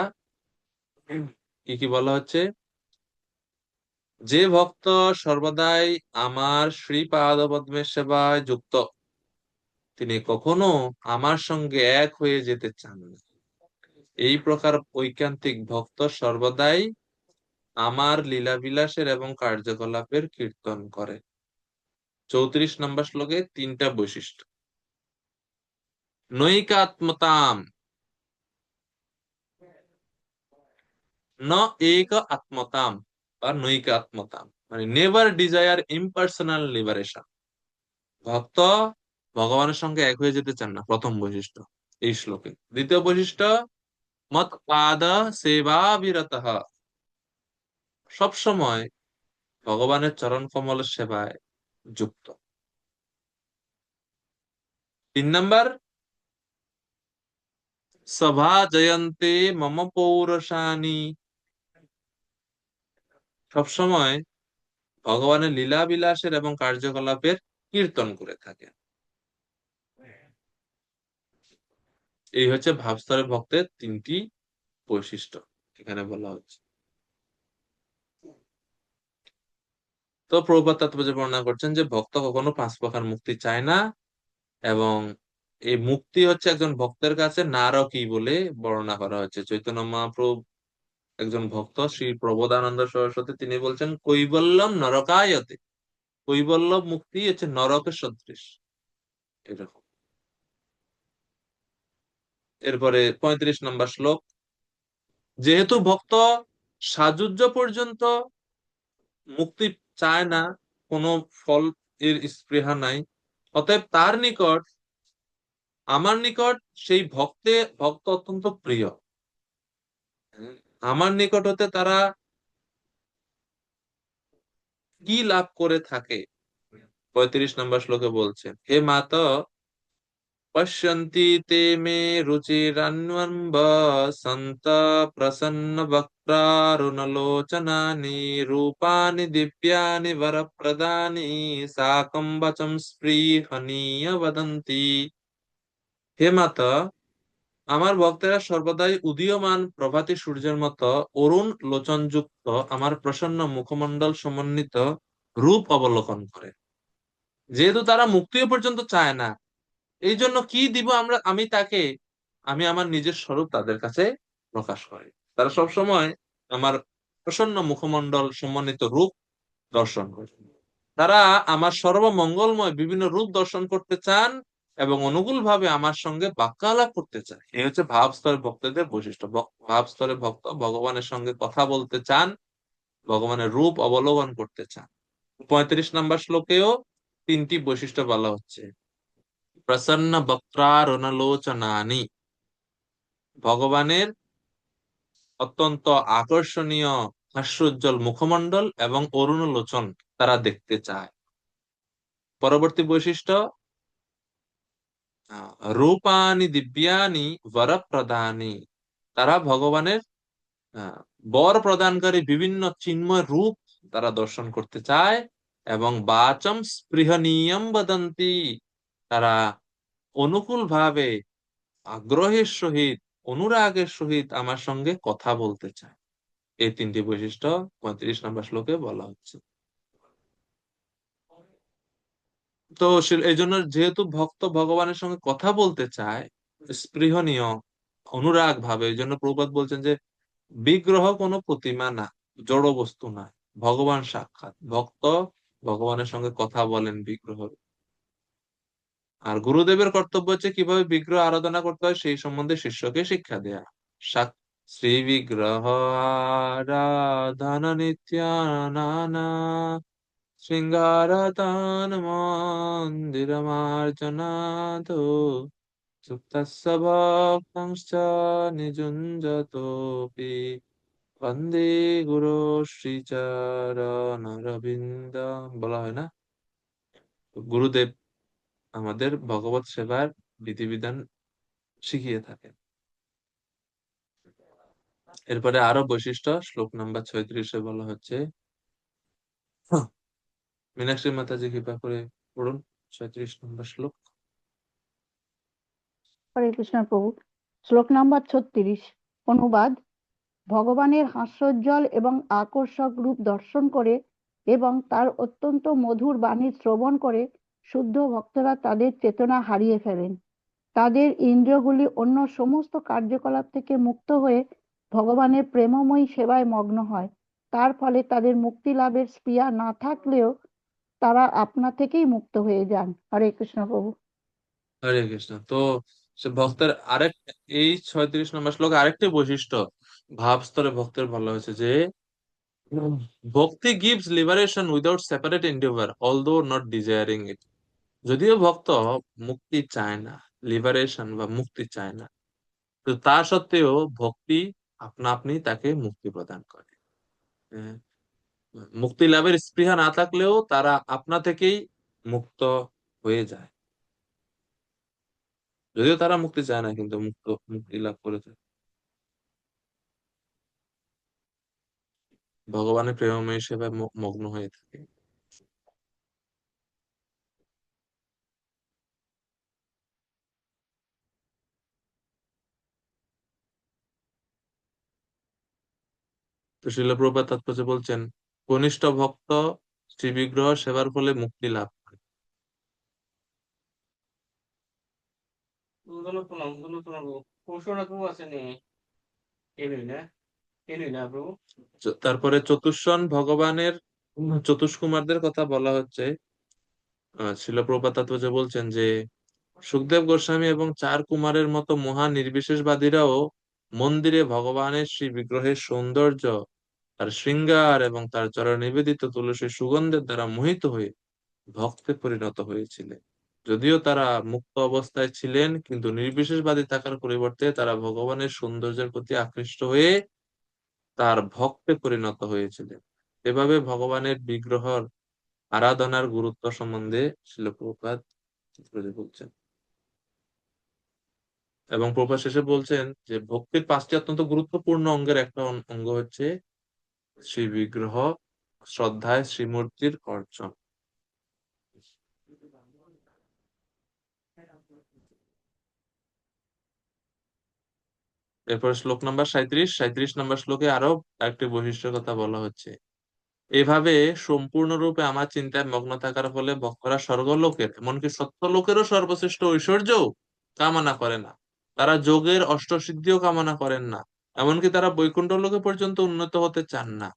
কি কি বলা হচ্ছে? যে ভক্ত সর্বদাই আমার শ্রীপাদ পদ্মের সেবায় যুক্ত, তিনি কখনো আমার সঙ্গে এক হয়ে যেতে চান না। এই প্রকার ঐকান্তিক ভক্ত সর্বদাই আমার লীলাবিলাসের এবং কার্যকলাপের কীর্তন করে। 34 নম্বর শ্লোকে 3টা বৈশিষ্ট্য। নৈকাত্মতাম, ন এক আত্মতাম বা নৈকাত্মতাম, মানে নেভার ডিজায়ার ইম্পার্সোনাল লিবারেশন। ভক্ত ভগবানের সঙ্গে এক হয়ে যেতে চান না, প্রথম বৈশিষ্ট্য এই শ্লোকে। দ্বিতীয় বৈশিষ্ট্য মত পাদ সেবা বিরতঃ, সবসময় ভগবানের চরণ কমলের সেবায় যুক্ত। 3 নাম্বার সভা জয়ন্তে মম পৌরসানি, সবসময় ভগবানের লীলা বিলাসের এবং কার্যকলাপের কীর্তন করে থাকে। এই হচ্ছে ভাবস্তরের ভক্তের 3টি বৈশিষ্ট্য এখানে বলা হচ্ছে। তো প্রভুপাদ তাৎপর্য বর্ণনা করছেন যে ভক্ত কখনো 5 প্রকার মুক্তি চায় না, এবং এই মুক্তি হচ্ছে একজন ভক্তের কাছে নারকী বলে বর্ণনা করা হচ্ছে। চৈতন্য মহাপ্রভু একজন ভক্ত শ্রী প্রবোধানন্দ সরস্বতী, তিনি বলছেন কৈবল্যম নরকায়তে, কৈবল্য মুক্তি হচ্ছে নরকের সদৃশ, এরকম। এরপরে 35 নম্বর শ্লোক, যেহেতু ভক্ত সাযুজ্য পর্যন্ত মুক্তি চায় না, কোনো ফল এর স্পৃহা নাই, অতএব তার নিকট, আমার নিকট সেই ভক্ত অত্যন্ত প্রিয়। আমার নিকট হতে তারা কি লাভ করে থাকে? 35 নম্বর শ্লোকে বলছেন, হে মাতা পশ্যন্তি তে মে রুচিরান্বম্ব সন্ত প্রসন্ন বক্তারুণলোচনানি রূপানি দিব্যানি বরপ্রদানি সাকম বচম স্পৃহণীয় বদন্তি। হে মাতা, আমার ভক্তেরা সর্বদাই উদীয়মান প্রভাতী সূর্যের মতো অরুণ লোচনযুক্ত আমার প্রসন্ন মুখমণ্ডল সমন্বিত রূপ অবলোকন করে। যেহেতু তারা মুক্তিও পর্যন্ত চায় না, এই জন্য কি দিব আমি আমার নিজের স্বরূপ তাদের কাছে প্রকাশ করি। তারা সবসময় আমার প্রসন্ন মুখমণ্ডল সমন্বিত রূপ দর্শন করে। তারা আমার সর্বমঙ্গলময় বিভিন্ন রূপ দর্শন করতে চান এবং অনুকূল ভাবে আমার সঙ্গে বাক্যালাপ করতে চায়। এই হচ্ছে ভাব স্তরের ভক্তদের বৈশিষ্ট্য। ভাব স্তরের ভক্ত ভগবানের সঙ্গে কথা বলতে চান, ভগবানের রূপ অবলোকন করতে চান। 35 নম্বর শ্লোকেও 3টি বৈশিষ্ট্য বলা হচ্ছে। প্রসন্ন বক্ত্রারুণলোচনানি, ভগবানের অত্যন্ত আকর্ষণীয় হাস্যোজ্জ্বল মুখমণ্ডল এবং অরুণলোচন তারা দেখতে চায়। পরবর্তী বৈশিষ্ট্য, রূপানি দিব্যানি বরপ্রদানি, তারা ভগবানের আহ, বর প্রদানকারী বিভিন্ন চিন্ময় রূপ তারা দর্শন করতে চায়। এবং বাচম স্পৃহনীয়ম বদন্তি, তারা অনুকূল ভাবে আগ্রহের সহিত অনুরাগের সহিত আমার সঙ্গে কথা বলতে চায়। এই 3টি বৈশিষ্ট্য 35 নম্বর শ্লোকে বলা হচ্ছে। তো এই জন্য যেহেতু ভক্ত ভগবানের সঙ্গে কথা বলতে চায় স্পৃহনীয় অনুরাগ ভাবে, এই জন্য প্রভুপাদ বলছেন যে বিগ্রহ কোনো প্রতিমা না, জড় বস্তু না, ভগবান সাক্ষাৎ। ভক্ত ভগবানের সঙ্গে কথা বলেন বিগ্রহ। আর গুরুদেবের কর্তব্য হচ্ছে কিভাবে বিগ্রহ আরাধনা করতে হয় সেই সম্বন্ধে শিষ্যকে শিক্ষা দেয়া। শ্রী বিগ্রহ আরাধনা নিত্যানানা শৃঙ্গারতান মন্দিরমার্জনাতো সুপ্তস্য ভক্তাংশ্চ নিযুঞ্জতোপি বন্দে গুরু শ্রীচরণারবিন্দ। বলা হয় না, গুরুদেব আমাদের ভগবত সেবার বিধিবিধান শিখিয়ে থাকেন। এরপরে আরো বৈশিষ্ট্য শ্লোক নাম্বার 36-এ বলা হচ্ছে। হ্যাঁ, মীনাক্ষী মাতাজি কৃপা করে পড়ুন 36 নম্বর শ্লোক। হরে কৃষ্ণ প্রভু। শ্লোক নাম্বার 36, অনুবাদ। ভগবানের হাস্যোজ্জ্বল এবং আকর্ষক রূপ দর্শন করে এবং তার অত্যন্ত মধুর বাণী শ্রবণ করে শুদ্ধ ভক্তরা তাদের চেতনা হারিয়ে ফেলেন। তাদের ইন্দ্রিয়গুলি অন্য সমস্ত কার্যকলাপ থেকে মুক্ত হয়ে ভগবানের প্রেমময়ী সেবায় মগ্ন হয়। তার ফলে তাদের মুক্তি লাভের স্পৃহা না থাকলেও তারা আপনা থেকেই মুক্ত হয়ে যান। হরে কৃষ্ণ প্রভু। হরে কৃষ্ণ। তো সে ভক্তের আরেক, এই 36 নম্বর শ্লোকে আরেকটি বৈশিষ্ট্য ভাব স্তরে ভক্তের বলা হয়েছে যে bhakti gives liberation without separate endeavour although not desiring it. যদিও ভক্ত মুক্তি চায় না, লিবারেশন বা মুক্তি চায় না, তো তা সত্ত্বেও ভক্তি আপনা আপনি তাকে মুক্তি প্রদান করে। আহ, মুক্তি লাভের স্পৃহা না থাকলেও তারা আপনা থেকেই মুক্ত হয়ে যায়। যদিও তারা মুক্তি চায় না, কিন্তু মুক্তি লাভ করে যায়। ভগবানের প্রেমময় সেবায় মগ্ন হয়ে থাকে। তো শ্রীল প্রভুপাদ তাৎপর্য বলছেন, কনিষ্ঠ ভক্ত শ্রী বিগ্রহ সেবার ফলে মুক্তি লাভ করে। তারপরে চতুষ্ষণ ভগবানের চতুষ্কুমারদের কথা বলা হচ্ছে। শ্রীল প্রভুপাদ তাৎপর্য বলছেন যে সুখদেব গোস্বামী এবং 4 কুমারের মতো মহা নির্বিশেষবাদীরাও মন্দিরে ভগবানের শ্রী বিগ্রহের সৌন্দর্য, তার শৃঙ্গার এবং তার চরণ নিবেদিত তুলসীর সুগন্ধের দ্বারা মোহিত হয়ে ভক্তে পরিণত হয়েছিলেন। যদিও তারা মুক্ত অবস্থায় ছিলেন, কিন্তু নির্বিশেষবাদী থাকার পরিবর্তে তারা ভগবানের সৌন্দর্যের প্রতি আকৃষ্ট হয়ে তার ভক্তে পরিণত হয়েছিলেন। এভাবে ভগবানের বিগ্রহর আরাধনার গুরুত্ব সম্বন্ধে শ্রীল প্রভুপাদ বলছেন। এবং প্রভুপাদ শেষে বলছেন যে ভক্তির 5টি অত্যন্ত গুরুত্বপূর্ণ অঙ্গের একটা অঙ্গ হচ্ছে শ্রী বিগ্রহ শ্রদ্ধায় শ্রীমূর্তির অর্জন। এরপর শ্লোক নাম্বার 37 নম্বর শ্লোকে আরো একটি বৈশিষ্ট্যের কথা বলা হচ্ছে। এভাবে সম্পূর্ণরূপে আমার চিন্তায় মগ্ন থাকার ফলে ভক্তরা স্বর্গলোকের এমনকি সত্যলোকেরও সর্বশ্রেষ্ঠ ঐশ্বর্য কামনা করে না। তারা যোগের অষ্টসিদ্ধিও কামনা করেন না, এমনকি তারা বৈকুণ্ঠ লোকে পর্যন্ত উন্নত হতে চান না।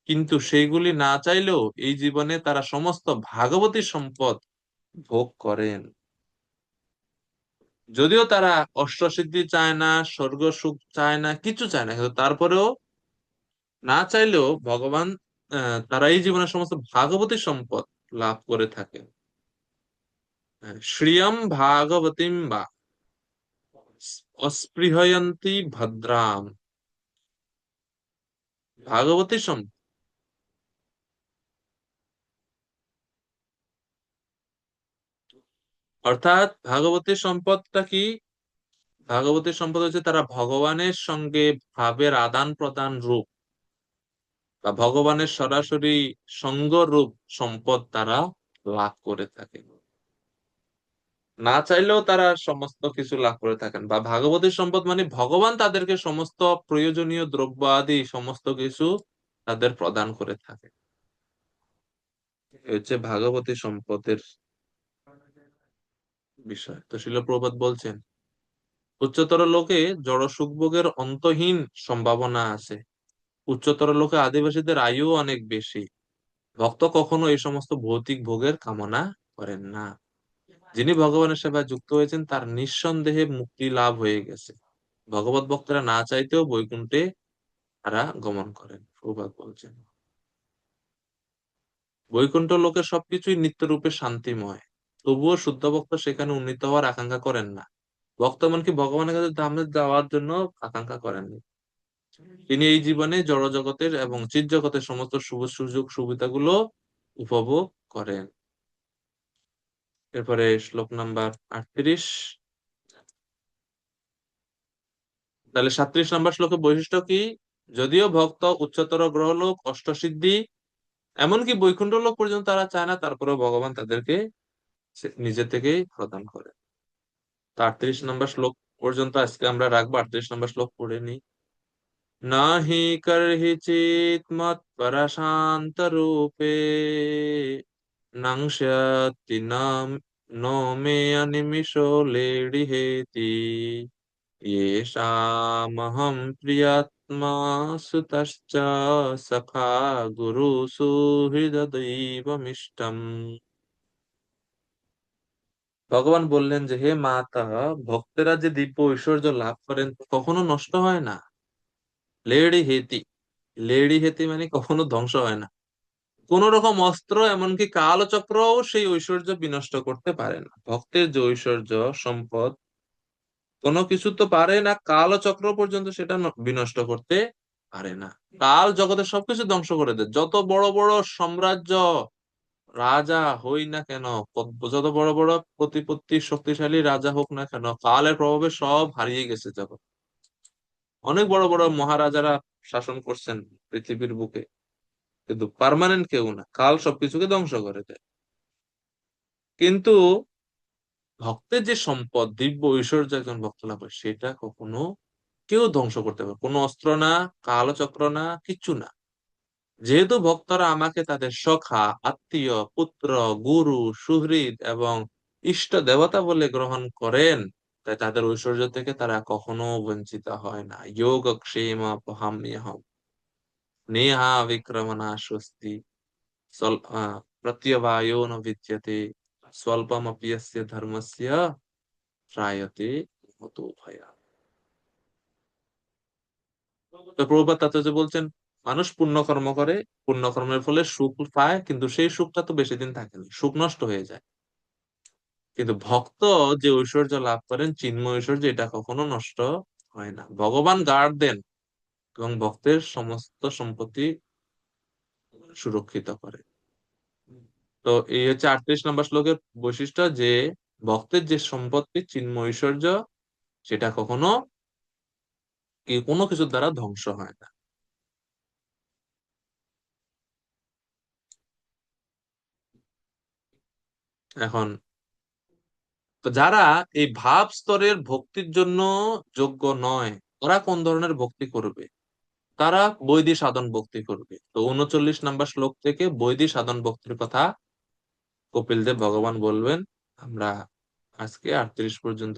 কিন্তু সেইগুলি না চাইলেও এই জীবনে তারা সমস্ত ভাগবতী সম্পদ ভোগ করেন। যদিও তারা অষ্টসিদ্ধি চায় না, স্বর্গ সুখ চায় না, কিছু চায় না, কিন্তু তারপরেও না চাইলেও ভগবান তারা এই জীবনের সমস্ত ভাগবতী সম্পদ লাভ করে থাকে। শ্রিয়ম ভাগবতীম বা অস্পৃহয়ন্তি ভদ্রাম। ভাগবতী সম্পদ অর্থাৎ ভাগবতী সম্পদটা কি? ভাগবতী সম্পদ হচ্ছে তারা ভগবানের সঙ্গে ভাবের আদান প্রদান রূপ বা ভগবানের সরাসরি সঙ্গ রূপ সম্পদ তারা লাভ করে থাকে। না চাইলেও তারা সমস্ত কিছু লাভ করে থাকেন, বা ভাগবতী সম্পদ মানে ভগবান তাদেরকে সমস্ত প্রয়োজনীয় দ্রব্য আদি সমস্ত কিছু তাদের প্রদান করে থাকে। এই হচ্ছে ভাগবতী সম্পদের বিষয়। তো শিল প্রভুপাদ বলছেন, উচ্চতর লোকে জড় সুখভোগের অন্তহীন সম্ভাবনা আছে। উচ্চতর লোকে আদিবাসীদের আয়ু অনেক বেশি। ভক্ত কখনো এই সমস্ত ভৌতিক ভোগের কামনা করেন না। যিনি ভগবানের সেবায় যুক্ত হয়েছেন তার নিঃসন্দেহে মুক্তি লাভ হয়ে গেছে। ভগবত ভক্তরা না চাইতেও বৈকুণ্ঠে তারা গমন করেন, প্রভুপাদ বলছেন। বৈকুণ্ঠ লোকের সবকিছুই নিত্যরূপে শান্তিময়, তবুও শুদ্ধ ভক্ত সেখানে উন্নীত হওয়ার আকাঙ্ক্ষা করেন না। ভক্ত এমনকি ভগবানের কাছে ধামে যাওয়ার জন্য আকাঙ্ক্ষা করেননি। তিনি এই জীবনে জড় জগতের এবং চিৎ জগতের সমস্ত শুভ সুযোগ সুবিধাগুলো উপভোগ করেন। এরপরে শ্লোক নাম্বার 38। তাহলে 37 নম্বর শ্লোকের বৈশিষ্ট্য কি? যদিও ভক্ত উচ্চতর গ্রহলোক, অষ্টসিদ্ধি, এমনকি বৈকুণ্ঠ লোক পর্যন্ত তারা চায় না, তারপরেও ভগবান তাদেরকে নিজে থেকেই প্রদান করে। তো 38 নম্বর শ্লোক পর্যন্ত আজকে আমরা রাখবো। 38 নম্বর শ্লোক পড়ে নিই। নাহি করহিচিৎ মৎ পরশান্ত রূপে নংস্যতি নো মে অনিমিষো লেডিহেতি येषामहं प्रियात्मा सुतश्च सखा गुरु सुहृददैवमिष्टम्। ভগবান বললেন যে, হে মাতা, ভক্তেরা যে দিব্য ঐশ্বর্য লাভ করেন কখনো নষ্ট হয় না। লেডি হেতি, লেডি হেতি মানে কখনো ধ্বংস হয় না। কোন রকম অস্ত্র এমনকি কালচক্রও সেই ঐশ্বর্য বিনষ্ট করতে পারে না। ভক্তের যে ঐশ্বর্য সম্পদ, কোনো কিছু তো পারে না, কালচক্র পর্যন্ত সেটা বিনষ্ট করতে পারে না। কাল জগতের সবকিছু ধ্বংস করে দেয়। যত বড় বড় সাম্রাজ্য রাজা হই না কেন, যত বড় বড় প্রতিপত্তি শক্তিশালী রাজা হোক না কেন, কালের প্রভাবে সব হারিয়ে গেছে জগৎ। অনেক বড় বড় মহারাজারা শাসন করছেন পৃথিবীর বুকে, কিন্তু পার্মানেন্ট কেউ না, কাল সবকিছুকে ধ্বংস করে দেয়। কিন্তু ভক্তের যে সম্পদ, দিব্য ঐশ্বর্য একজন ভক্ত লাভ করে, সেটা কখনো কেউ ধ্বংস করতে পারে, কোনো অস্ত্র না, কালচক্র না, কিচ্ছু না। যেহেতু ভক্তরা আমাকে তাদের সখা, আত্মীয়, পুত্র, গুরু, সুহৃদ এবং ইষ্ট দেবতা বলে গ্রহণ করেন, তাই তাদের ঐশ্বর্য থেকে তারা কখনো বঞ্চিত হয় না। যোগক্ষেম পহাম্যহম নেহা বিক্রমণা স্বস্তি প্রত্যবায়ো ন বিদ্যতে স্বল্পমপি যস্য ধর্মস্য ত্রায়তে মতো ভয়া। তো প্রভুপাদ তাৎপর্য বলছেন, মানুষ পুণ্যকর্ম করে, পুণ্যকর্মের ফলে সুখ পায়, কিন্তু সেই সুখটা তো বেশি দিন থাকে না, সুখ নষ্ট হয়ে যায়। কিন্তু ভক্ত যে ঐশ্বর্য লাভ করেন, চিন্ময় ঐশ্বর্য, এটা কখনো নষ্ট হয় না। ভগবান গার্ড দেন এবং ভক্তের সমস্ত সম্পত্তি সুরক্ষিত করে। তো এই হচ্ছে 38 নম্বর শ্লোকের বৈশিষ্ট্য, যে ভক্তের যে সম্পত্তি চিন্ময় ঐশ্বর্য, সেটা কখনো কোনো কিছুর দ্বারা ধ্বংস হয় না। এখন তো যারা এই ভাব স্তরের ভক্তির জন্য যোগ্য নয়, ওরা কোন ধরনের ভক্তি করবে? তারা বৈদিক সাধন ভক্তি করবে। তো 39 নম্বর শ্লোক থেকে বৈদিক সাধন ভক্তির কথা কপিল দেব ভগবান বলবেন। আমরা আজকে 38 পর্যন্ত